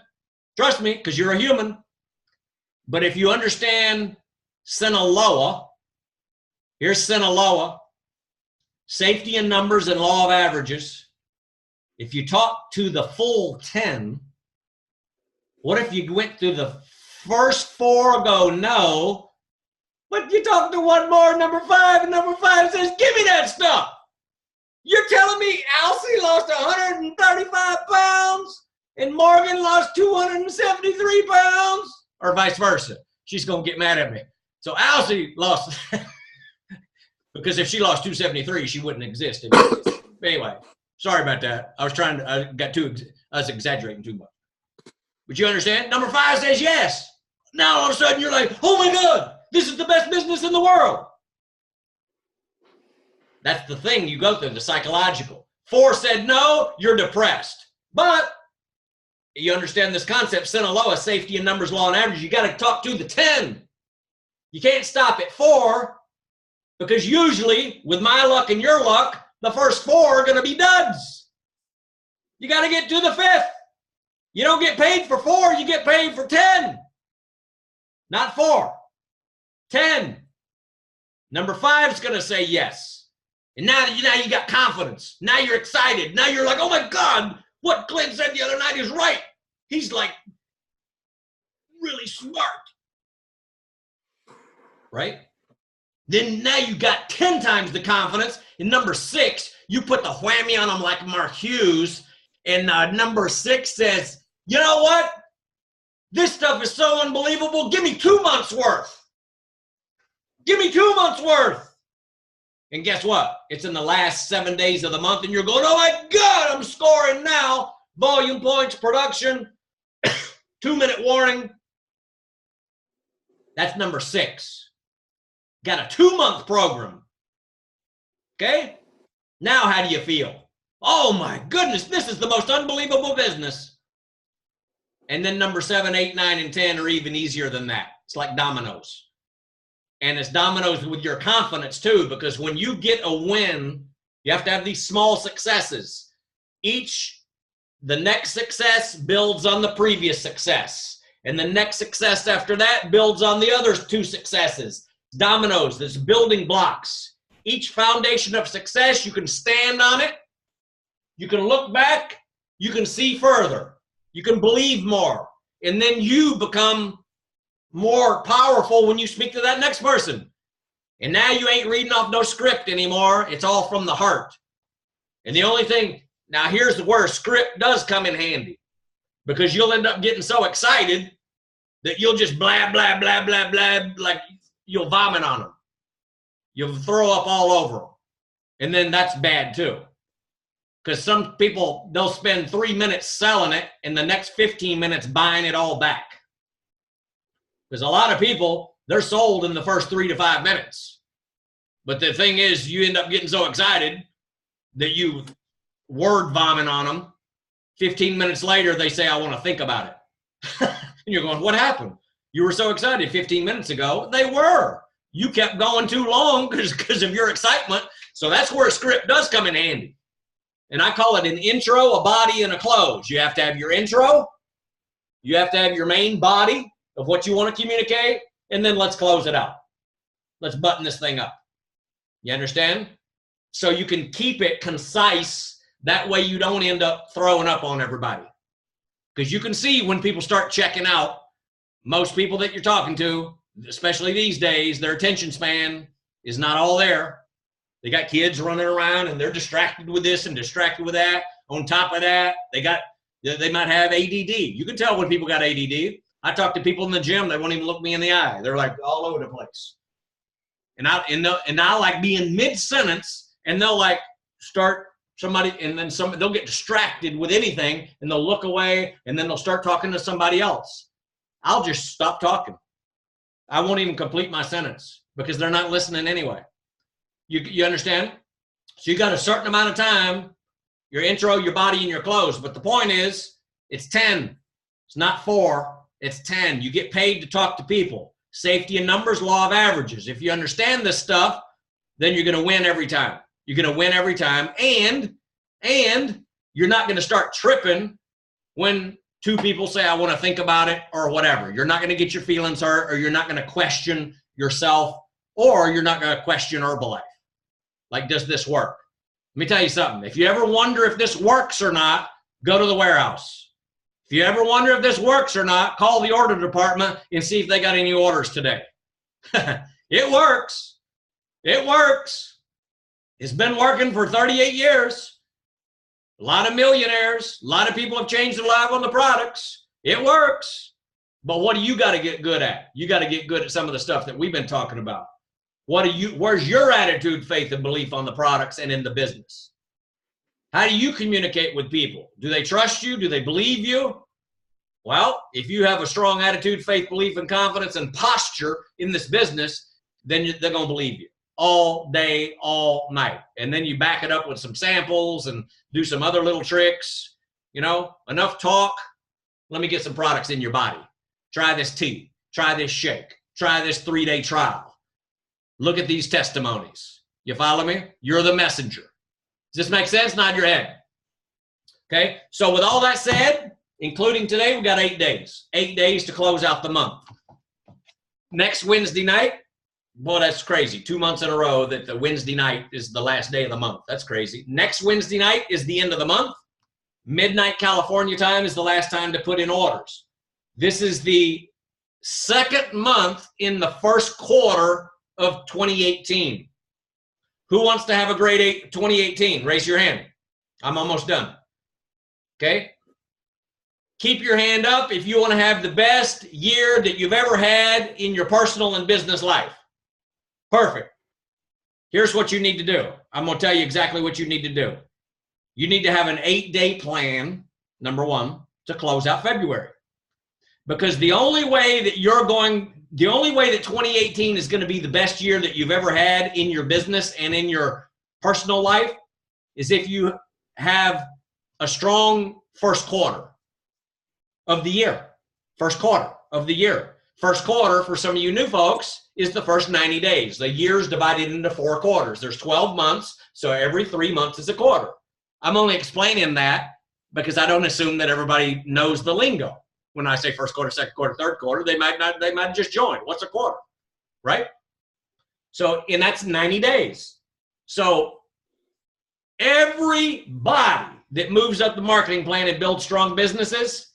Trust me, because you're a human. But if you understand Sinaloa, here's Sinaloa, safety in numbers and law of averages. If you talk to the full 10, what if you went through the first 4, go no, but you talk to one more, number 5, and number 5 says, give me that stuff. You're telling me Alcy lost 135 pounds and Morgan lost 273 pounds? Or vice versa. She's going to get mad at me. So Alcy lost, because if she lost 273, she wouldn't exist. Anyway, sorry about that. I was exaggerating too much. But you understand? Number 5 says yes. Now all of a sudden you're like, oh my God, this is the best business in the world. That's the thing you go through, the psychological. 4 said no, you're depressed. But you understand this concept, Sinaloa, safety in numbers, law, and average. You got to talk to the 10. You can't stop at 4, because usually, with my luck and your luck, the first 4 are going to be duds. You got to get to the 5th. You don't get paid for 4, you get paid for 10. Not 4. 10. Number 5 is going to say yes. And now you got confidence. Now you're excited. Now you're like, oh my God, what Glenn said the other night is right. He's like really smart. Right? Then now you got 10 times the confidence. In number 6, you put the whammy on them like Mark Hughes. And number 6 says, you know what? This stuff is so unbelievable. Give me 2 months worth. Give me 2 months worth. And guess what? It's in the last 7 days of the month, and you're going, oh my God, I'm scoring now. Volume points, production, 2-minute warning. That's number 6. Got a 2-month program. Okay? Now how do you feel? Oh my goodness, this is the most unbelievable business. And then number 7, 8, 9, and 10 are even easier than that. It's like dominoes. And it's dominoes with your confidence too, because when you get a win, you have to have these small successes. The next success builds on the previous success. And the next success after that builds on the other 2 successes. Dominoes, there's building blocks. Each foundation of success, you can stand on it. You can look back. You can see further. You can believe more. And then you become more powerful when you speak to that next person. And now you ain't reading off no script anymore. It's all from the heart. And the only thing, now here's where script does come in handy, because you'll end up getting so excited that you'll just blah, blah, blah, blah, blah, like you'll vomit on them. You'll throw up all over them. And then that's bad too. Because some people, they'll spend 3 minutes selling it and the next 15 minutes buying it all back. Because a lot of people, they're sold in the first 3 to 5 minutes. But the thing is, you end up getting so excited that you word vomit on them. 15 minutes later, they say, I want to think about it. And you're going, what happened? You were so excited 15 minutes ago. They were. You kept going too long because of your excitement. So that's where a script does come in handy. And I call it an intro, a body, and a close. You have to have your intro. You have to have your main body of what you want to communicate, and then let's close it out. Let's button this thing up. You understand? So you can keep it concise. That way you don't end up throwing up on everybody. Because you can see when people start checking out, most people that you're talking to, especially these days, their attention span is not all there. They got kids running around and they're distracted with this and distracted with that. On top of that, they might have ADD. You can tell when people got ADD. I talk to people in the gym, they won't even look me in the eye. They're like all over the place. And I like be in mid-sentence, and they'll like start somebody, and then they'll get distracted with anything, and they'll look away, and then they'll start talking to somebody else. I'll just stop talking. I won't even complete my sentence because they're not listening anyway. You understand? So you got a certain amount of time, your intro, your body, and your close. But the point is, it's 10. It's not 4. It's 10. You get paid to talk to people. Safety in numbers, law of averages. If you understand this stuff, then you're going to win every time. You're going to win every time. And you're not going to start tripping when two people say, I want to think about it or whatever. You're not going to get your feelings hurt, or you're not going to question yourself, or you're not going to question Herbalife. Like, does this work? Let me tell you something. If you ever wonder if this works or not, go to the warehouse. If you ever wonder if this works or not, call the order department and see if they got any orders today. It works. It works. It's been working for 38 years. A lot of millionaires, a lot of people have changed their life on the products. It works. But what do you got to get good at? You got to get good at some of the stuff that we've been talking about. Where's your attitude, faith, and belief on the products and in the business? How do you communicate with people? Do they trust you? Do they believe you? Well, if you have a strong attitude, faith, belief, and confidence and posture in this business, then they're going to believe you all day, all night. And then you back it up with some samples and do some other little tricks. You know, enough talk. Let me get some products in your body. Try this tea. Try this shake. Try this 3-day trial. Look at these testimonies. You follow me? You're the messenger. Does this make sense? Nod your head. Okay, so with all that said, including today, we've got 8 days. 8 days to close out the month. Next Wednesday night, boy, that's crazy. 2 months in a row that the Wednesday night is the last day of the month. That's crazy. Next Wednesday night is the end of the month. Midnight California time is the last time to put in orders. This is the second month in the first quarter of 2018. Who wants to have a great 2018? Raise your hand. I'm almost done. Okay? Keep your hand up if you want to have the best year that you've ever had in your personal and business life. Perfect. Here's what you need to do. I'm going to tell you exactly what you need to do. You need to have an 8-day plan, number one, to close out February. Because the only way that 2018 is going to be the best year that you've ever had in your business and in your personal life is if you have a strong first quarter of the year. First quarter of the year. First quarter, for some of you new folks, is the first 90 days. The year is divided into 4 quarters. There's 12 months, so every 3 months is a quarter. I'm only explaining that because I don't assume that everybody knows the lingo. When I say first quarter, second quarter, third quarter, they might just join. What's a quarter, right? So, and that's 90 days. So everybody that moves up the marketing plan and builds strong businesses,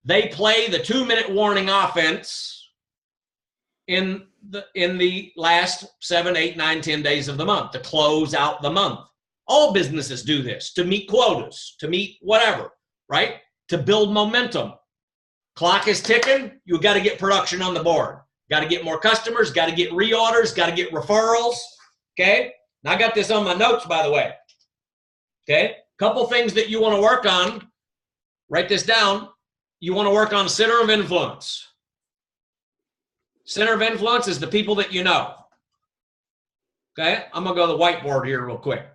they play the 2-minute warning offense in the last 7, 8, 9, 10 days of the month to close out the month. All businesses do this to meet quotas, to meet whatever, right? To build momentum. Clock is ticking. You got to get production on the board. Got to get more customers. Got to get reorders. Got to get referrals. Okay. Now I got this on my notes, by the way. Okay. Couple things that you want to work on. Write this down. You want to work on center of influence. Center of influence is the people that you know. Okay. I'm going to go to the whiteboard here real quick.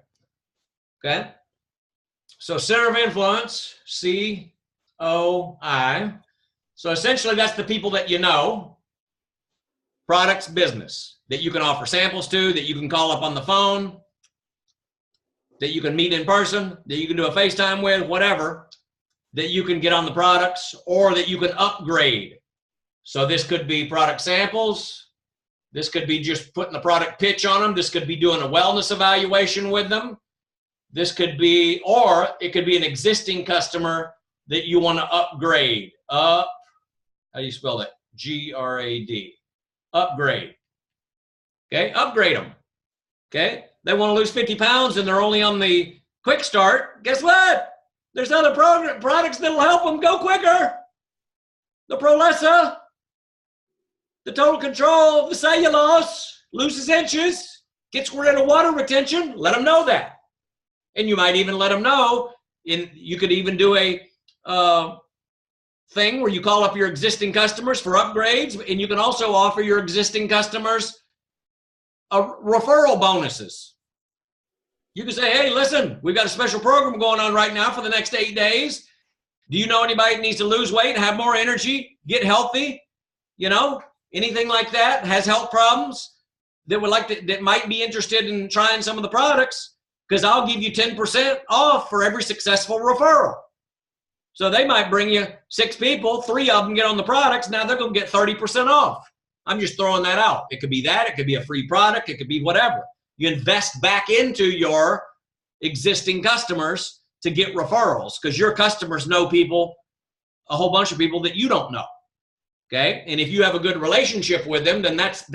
Okay. So center of influence, C-O-I. So essentially, that's the people that you know, products, business, that you can offer samples to, that you can call up on the phone, that you can meet in person, that you can do a FaceTime with, whatever, that you can get on the products, or that you can upgrade. So this could be product samples. This could be just putting the product pitch on them. This could be doing a wellness evaluation with them. This could be, or it could be an existing customer that you want to upgrade. How do you spell that? G-R-A-D. Upgrade. Okay, upgrade them. Okay, they want to lose 50 pounds and they're only on the quick start. Guess what? There's other products that'll help them go quicker. The Prolessa, the total control of the cellulose, loses inches, gets rid of water retention. Let them know that. And you might even let them know, you could even do a thing where you call up your existing customers for upgrades, and you can also offer your existing customers referral bonuses. You can say, hey, listen, we've got a special program going on right now for the next 8 days. Do you know anybody that needs to lose weight, have more energy, get healthy? You know, anything like that, has health problems that would like to, that might be interested in trying some of the products, because I'll give you 10% off for every successful referral. So they might bring you 6 people, 3 of them get on the products. Now they're going to get 30% off. I'm just throwing that out. It could be that. It could be a free product. It could be whatever. You invest back into your existing customers to get referrals, because your customers know people, a whole bunch of people that you don't know. Okay. And if you have a good relationship with them, then that's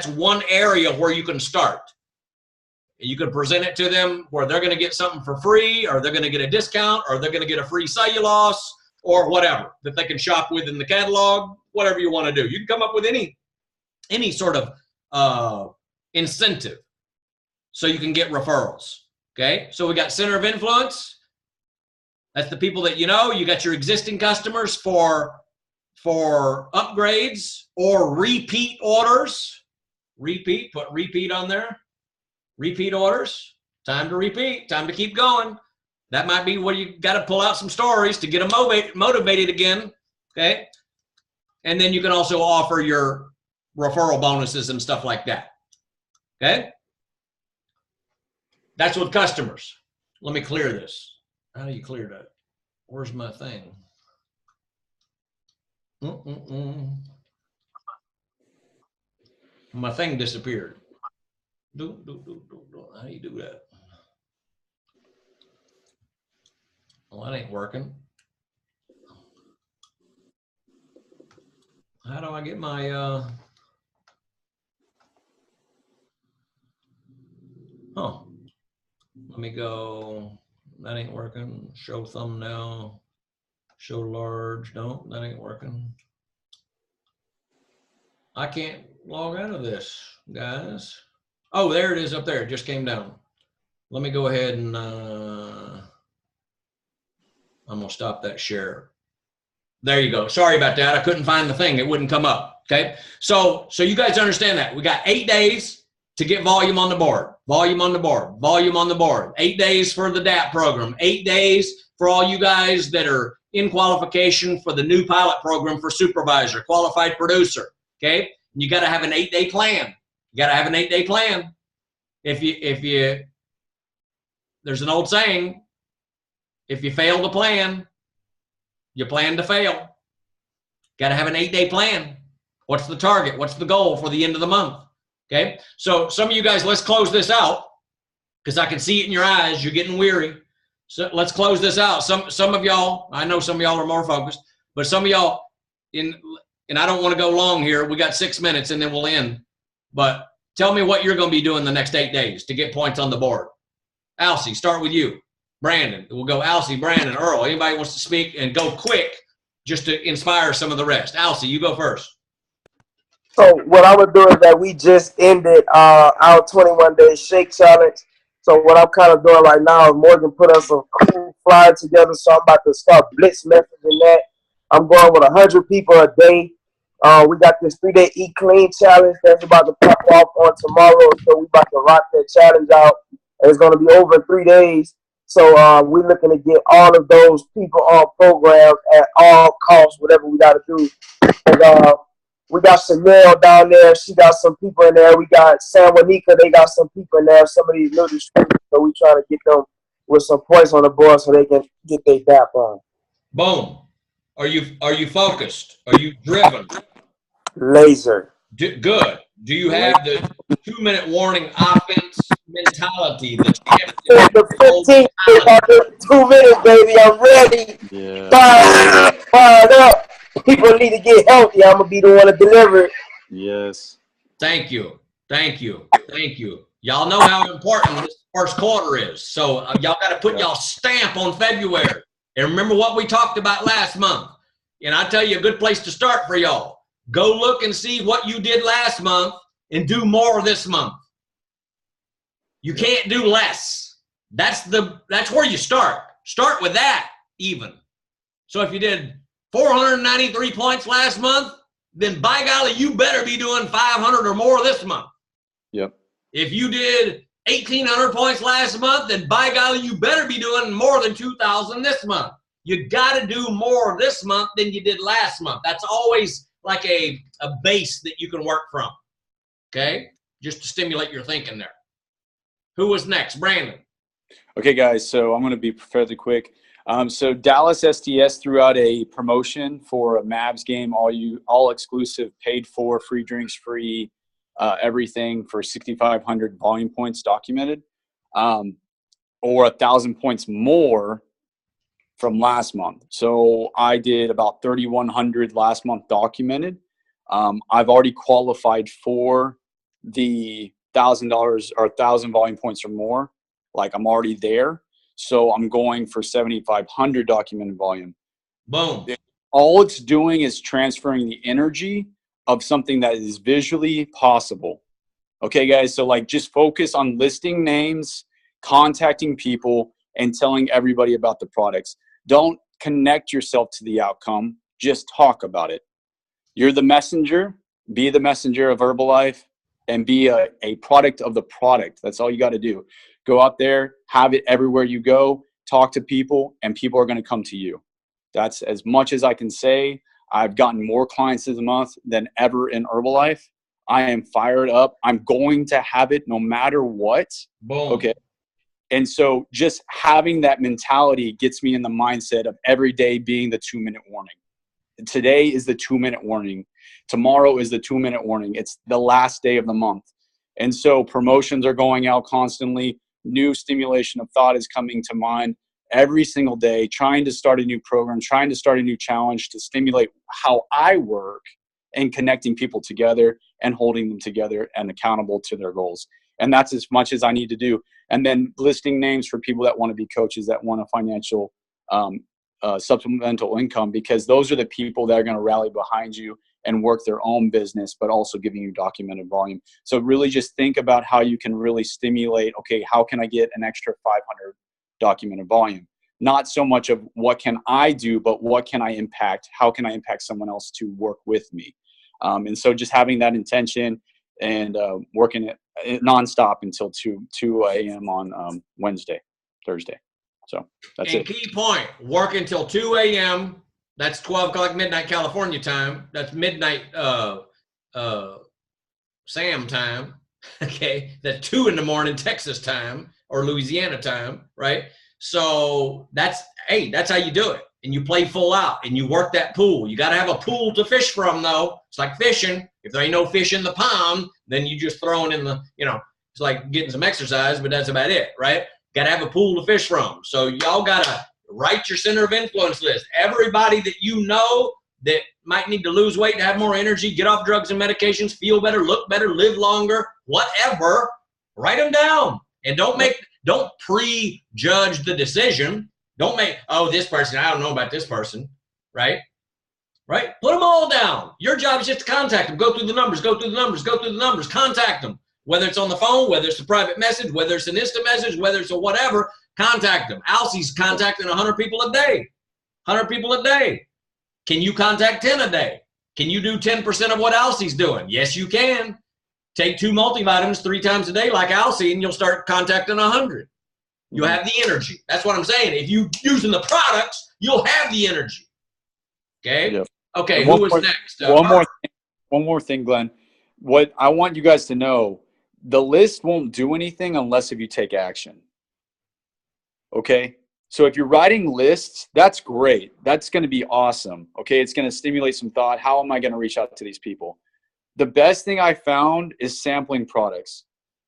one area where you can start. You can present it to them where they're going to get something for free, or they're going to get a discount, or they're going to get a free cellulose, or whatever that they can shop with in the catalog, whatever you want to do. You can come up with any sort of incentive so you can get referrals. Okay. So we got center of influence. That's the people that you know. You got your existing customers for upgrades or repeat orders. Repeat, put repeat on there. Repeat orders. Time to repeat. Time to keep going. That might be where you got to pull out some stories to get them motivated again. Okay. And then you can also offer your referral bonuses and stuff like that. Okay. That's with customers. Let me clear this. How do you clear that? Where's my thing? My thing disappeared. How do you do that? Well, that ain't working. How do I get my let me go. That ain't working. Show thumbnail. Show large. No, that ain't working. I can't log out of this, guys. Oh, there it is up there. It just came down. Let me go ahead and I'm gonna stop that share. There you go. Sorry about that. I couldn't find the thing. It wouldn't come up. Okay. So you guys understand that. We got 8 days to get volume on the board. Volume on the board. Volume on the board. 8 days for the DAP program. 8 days for all you guys that are in qualification for the new pilot program for supervisor, qualified producer. Okay. And you got to have an 8-day plan. You got to have an 8-day plan. There's an old saying, if you fail to plan, you plan to fail. Got to have an 8-day plan. What's the target? What's the goal for the end of the month? Okay. So some of you guys, let's close this out, because I can see it in your eyes. You're getting weary. So let's close this out. Some of y'all, I know some of y'all are more focused, but some of y'all and I don't want to go long here. We got 6 minutes and then we'll end. But tell me what you're going to be doing the next 8 days to get points on the board. Alcie, start with you. Brandon, we'll go Alcie, Brandon, Earl. Anybody wants to speak, and go quick just to inspire some of the rest. Alcie, you go first. So what I would do is that we just ended our 21-day shake challenge. So what I'm kind of doing right now is Morgan put us a cool flyer together. So I'm about to start blitz messaging that. I'm going with 100 people a day. We got this 3-day Eat Clean challenge that's about to pop off on tomorrow. So we about to rock that challenge out. It's going to be over 3 days. So we're looking to get all of those people on programs at all costs, whatever we got to do. And we got Chanel down there. She got some people in there. We got San Juanica. They got some people in there. Some of these new distributors. So we trying to get them with some points on the board so they can get their DAP on. Boom. Are you focused? Are you driven? Laser. Good. Do you have the 2-minute warning offense mentality? The 15 2 minutes, baby. I'm ready. Yeah. Fired up. People need to get healthy. I'm going to be the one to deliver it. Yes. Thank you. Y'all know how important this first quarter is. So y'all got to put y'all stamp on February. And remember what we talked about last month. And I tell you, a good place to start for y'all. Go look and see what you did last month and do more this month. You can't do less. That's where you start. Start with that even. So if you did 493 points last month, then by golly, you better be doing 500 or more this month. Yep. If you did 1,800 points last month, then by golly, you better be doing more than 2,000 this month. You got to do more this month than you did last month. That's always like a base that you can work from. Okay? Just to stimulate your thinking there. Who was next? Brandon. Okay, guys, so I'm going to be fairly quick. So Dallas SDS threw out a promotion for a Mavs game, all exclusive, paid for, free drinks, free everything for 6,500 volume points documented, or 1,000 points more from last month. So I did about 3,100 last month documented. I've already qualified for the $1,000 or 1,000 volume points or more. Like, I'm already there. So I'm going for 7,500 documented volume. Boom. All it's doing is transferring the energy of something that is visually possible. Okay, guys. So like, just focus on listing names, contacting people, and telling everybody about the products. Don't connect yourself to the outcome. Just talk about it. You're the messenger. Be the messenger of Herbalife and be a product of the product. That's all you got to do. Go out there, have it everywhere you go, talk to people, and people are going to come to you. That's as much as I can say. I've gotten more clients this month than ever in Herbalife. I am fired up. I'm going to have it no matter what. Boom. Okay. And so just having that mentality gets me in the mindset of every day being the 2-minute warning. Today is the 2-minute warning. Tomorrow is the 2-minute warning. It's the last day of the month. And so promotions are going out constantly. New stimulation of thought is coming to mind every single day, trying to start a new program, trying to start a new challenge to stimulate how I work and connecting people together and holding them together and accountable to their goals. And that's as much as I need to do. And then listing names for people that want to be coaches, that want a financial supplemental income, because those are the people that are going to rally behind you and work their own business, but also giving you documented volume. So really just think about how you can really stimulate, okay, how can I get an extra 500 documented volume? Not so much of what can I do, but what can I impact? How can I impact someone else to work with me? And so just having that intention and working it nonstop until 2 a.m. on Thursday. So that's it. Key point, work until 2 a.m. That's 12 o'clock midnight California time. That's midnight Sam time. Okay, that's 2 in the morning Texas time or Louisiana time, right? So that's how you do it. And you play full out and you work that pool. You got to have a pool to fish from, though. It's like fishing. If there ain't no fish in the pond, then you just throwing in the, it's like getting some exercise, but that's about it, right? Got to have a pool to fish from. So y'all got to write your center of influence list. Everybody that you know that might need to lose weight, to have more energy, get off drugs and medications, feel better, look better, live longer, whatever, write them down. And don't prejudge the decision. Don't make, this person, I don't know about this person, right? Right? Put them all down. Your job is just to contact them. Go through the numbers, contact them. Whether it's on the phone, whether it's a private message, whether it's an instant message, whether it's a whatever, contact them. Alcie's contacting 100 people a day. 100 people a day. Can you contact 10 a day? Can you do 10% of what Alcie's doing? Yes, you can. Take 2 multivitamins 3 times a day like Alcie, and you'll start contacting 100. You have the energy. That's what I'm saying. If you're using the products, you'll have the energy. Okay? Yep. Okay, who was next? One more thing, Glenn. What I want you guys to know, the list won't do anything unless if you take action. Okay? So if you're writing lists, that's great. That's going to be awesome. Okay? It's going to stimulate some thought. How am I going to reach out to these people? The best thing I found is sampling products.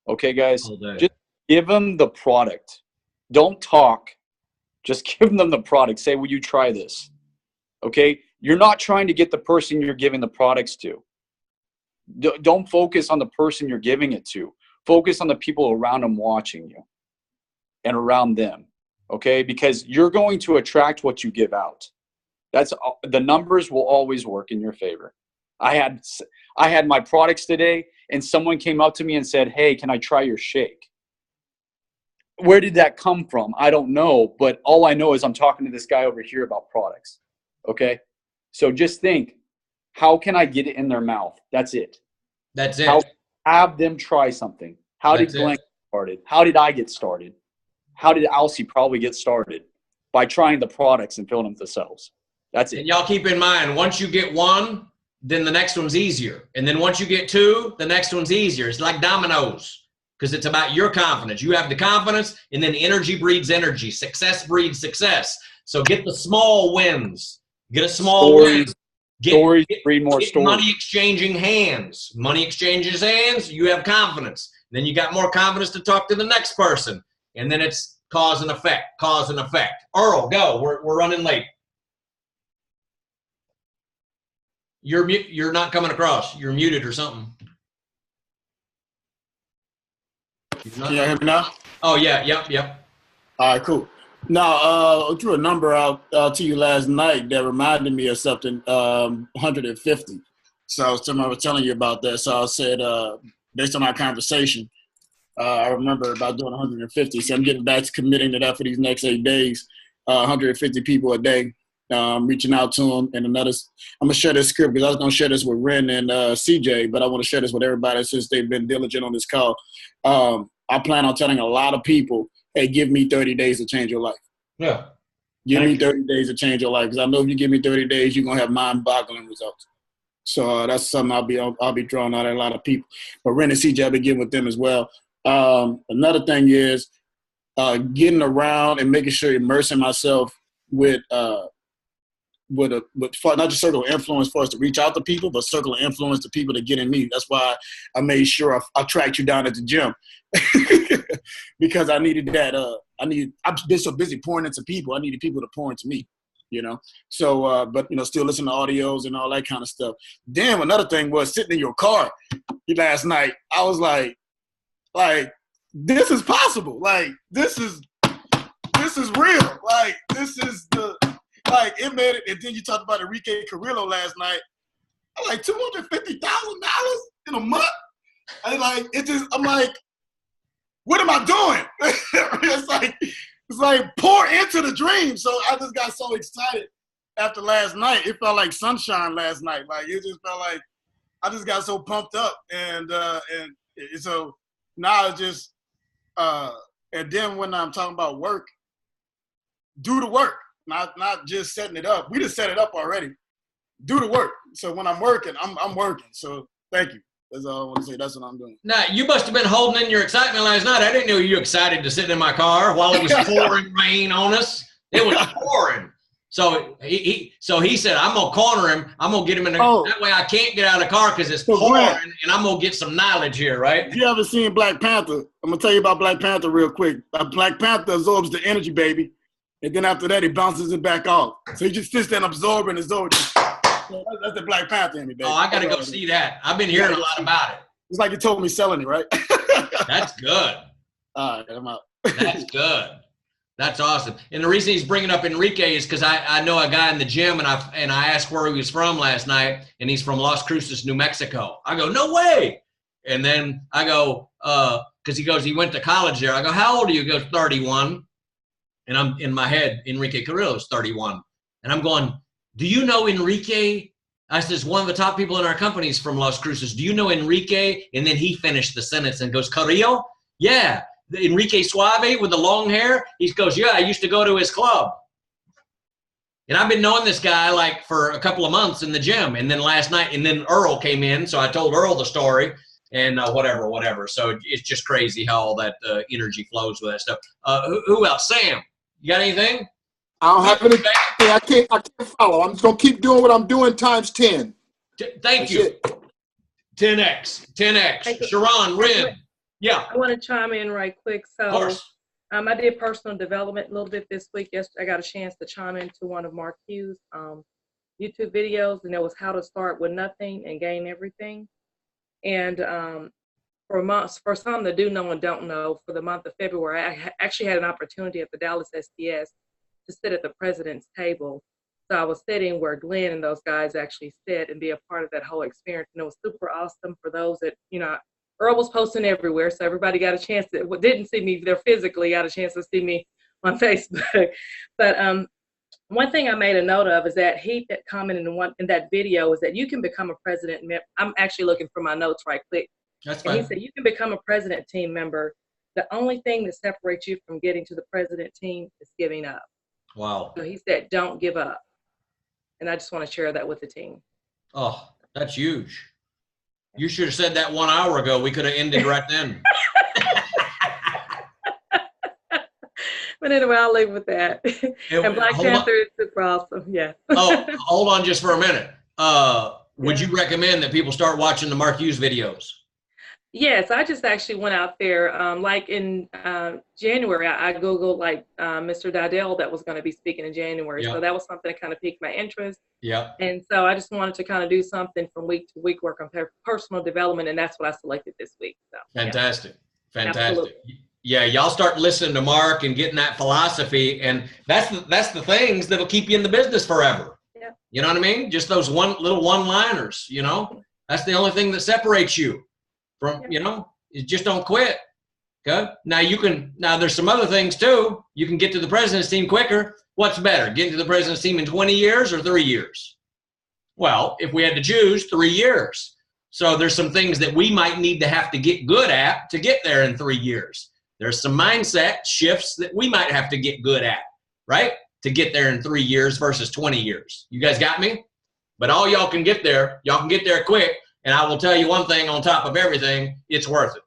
Okay, guys? Just give them the product. Don't talk. Just give them the product. Say, will you try this? Okay? You're not trying to get the person you're giving the products to. Don't focus on the person you're giving it to. Focus on the people around them watching you and around them. Okay? Because you're going to attract what you give out. The numbers will always work in your favor. I had my products today and someone came up to me and said, hey, can I try your shake? Where did that come from? I don't know, but all I know is I'm talking to this guy over here about products. Okay? So just think, how can I get it in their mouth? That's it. That's it. Have them try something. How did Glenn started? How did I get started? How did Alcy probably get started? By trying the products and filling them themselves. That's it. And y'all keep in mind, once you get one, then the next one's easier. And then once you get two, the next one's easier. It's like dominoes, because it's about your confidence. You have the confidence, and then energy breeds energy. Success breeds success. So get the small wins. Get a small win. Stories breed more get stories. Money exchanging hands. Money exchanges hands, you have confidence. Then you got more confidence to talk to the next person. And then it's cause and effect, cause and effect. Earl, go. We're running late. You're not coming across. You're muted or something. Can you hear me now? Oh, yeah. Yep. All right, cool. Now, I threw a number out to you last night that reminded me of something, 150. So I was telling you about that. So I said, based on our conversation, I remember about doing 150. So I'm getting back to committing to that for these next 8 days, 150 people a day. Reaching out to them. And I'm going to share this script because I was going to share this with Ren and CJ, but I want to share this with everybody since they've been diligent on this call. I plan on telling a lot of people, hey, give me 30 days to change your life. Yeah. Give me 30 days to change your life. Because I know if you give me 30 days, you're going to have mind-boggling results. So that's something I'll be drawing out at a lot of people. But Ren and CJ, I've been getting with them as well. Another thing is getting around and making sure immersing myself with not just circle of influence for us to reach out to people, but circle of influence to people to get in me. That's why I made sure I tracked you down at the gym because I needed that. I've been so busy pouring into people. I needed people to pour into me, you know? So, but, you know, still listen to audios and all that kind of stuff. Damn, another thing was sitting in your car last night. I was like, this is possible. Like, this is real. Like, this is like, it made it. And then you talked about Enrique Carrillo last night. I'm like, $250,000 in a month? I'm like, what am I doing? it's like pour into the dream. So I just got so excited after last night. It felt like sunshine last night. Like, it just felt like I just got so pumped up. And so now it's just, and then when I'm talking about work, do the work. Not just setting it up. We just set it up already. Do the work. So when I'm working, I'm working. So thank you. That's all I want to say. That's what I'm doing. Now, you must have been holding in your excitement last night. I didn't know you were excited to sit in my car while it was pouring rain on us. It was pouring. So he said, I'm going to corner him. I'm going to get him in the That way I can't get out of the car because it's pouring, and I'm going to get some knowledge here, right? If you ever seen Black Panther, I'm going to tell you about Black Panther real quick. Black Panther absorbs the energy, baby. And then after that, he bounces it back off. So he just sits there and absorbs. That's the Black Panther in me, baby. Oh, I got to go see that. I've been hearing a lot about it. It's like you told me selling it, right? That's good. All right, I'm out. That's good. That's awesome. And the reason he's bringing up Enrique is because I know a guy in the gym, and I asked where he was from last night, and he's from Las Cruces, New Mexico. I go, no way. And then I go, because he went to college there. I go, how old are you? He goes, 31. And I'm in my head, Enrique Carrillo is 31. And I'm going, do you know Enrique? I says, one of the top people in our company is from Las Cruces. Do you know Enrique? And then he finished the sentence and goes, Carrillo? Yeah. Enrique Suave with the long hair? He goes, yeah, I used to go to his club. And I've been knowing this guy like for a couple of months in the gym. And then last night, and then Earl came in. So I told Earl the story and whatever. So it's just crazy how all that energy flows with that stuff. Who else? Sam, you got anything? I don't have anything. I can't follow. I'm just going to keep doing what I'm doing times 10. Thank you. 10X. Sharon, Ren. Yeah. I want to chime in right quick. So of course. I did personal development a little bit this week. Yesterday, I got a chance to chime into one of Mark Hughes' YouTube videos, and it was how to start with nothing and gain everything. And for some that do know and don't know, for the month of February, I actually had an opportunity at the Dallas SDS to sit at the president's table. So I was sitting where Glenn and those guys actually sit and be a part of that whole experience. And it was super awesome for those that, Earl was posting everywhere. So everybody got a chance that didn't see me there physically, got a chance to see me on Facebook. But one thing I made a note of is that he commented in that video is that you can become a president. I'm actually looking for my notes right quick. That's fine. And he said you can become a president team member The only thing that separates you from getting to the president team is giving up. Wow. So he said, don't give up. And I just want to share that with the team. Oh, that's huge. You should have said that 1 hour ago. We could have ended right then. But anyway, I'll leave with that. And Black Hold on. Panther is super awesome. Yeah. Oh, hold on just for a minute. Would you recommend that people start watching the Mark Hughes videos? Yes, I just actually went out there, like in January, I Googled like Mr. Didell that was going to be speaking in January. Yeah. So that was something that kind of piqued my interest. Yeah. And so I just wanted to kind of do something from week to week, work on personal development. And that's what I selected this week. So, Fantastic. yeah. Fantastic. Absolutely. Yeah, y'all start listening to Mark and getting that philosophy, and that's the things that'll keep you in the business forever. Yeah. You know what I mean? Just those little one-liners, you know? That's the only thing that separates you from, Yeah. you know, you just don't quit. Okay? Now there's some other things too. You can get to the president's team quicker. What's better, getting to the president's team in 20 years or 3 years? Well, if we had to choose, 3 years. So there's some things that we might need to have to get good at to get there in 3 years. There's some mindset shifts that we might have to get good at, right? To get there in 3 years versus 20 years. You guys got me? But all y'all can get there. Y'all can get there quick. And I will tell you one thing on top of everything, it's worth it.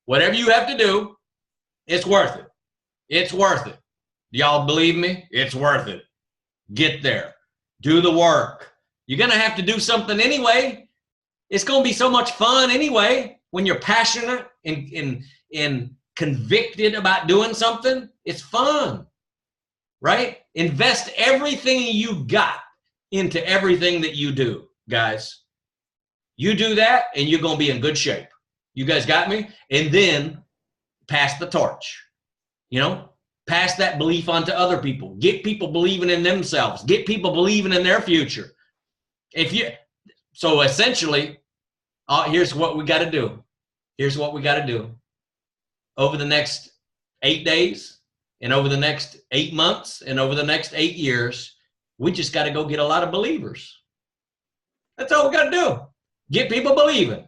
Whatever you have to do, it's worth it. It's worth it. Do y'all believe me? It's worth it. Get there. Do the work. You're going to have to do something anyway. It's going to be so much fun anyway when you're passionate and convicted about doing something. It's fun, right? Invest everything you got into everything that you do, guys. You do that and you're going to be in good shape. You guys got me? And then pass the torch, you know, pass that belief on to other people. Get people believing in themselves. Get people believing in their future. So essentially, here's what we got to do. Here's what we got to do. Over the next 8 days and over the next 8 months and over the next 8 years, we just got to go get a lot of believers. That's all we got to do. Get people believing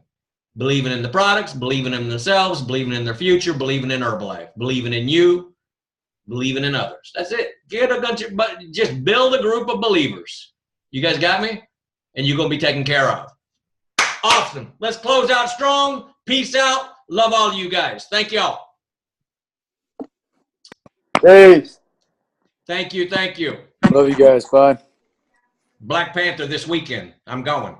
in the products, believing in themselves, believing in their future, believing in Herbalife, believing in you, believing in others. That's it. Just build a group of believers. You guys got me? And you're going to be taken care of. Awesome. Let's close out strong. Peace out. Love all of you guys. Thank y'all. Peace. Thank you. Thank you. Love you guys. Bye. Black Panther this weekend. I'm going.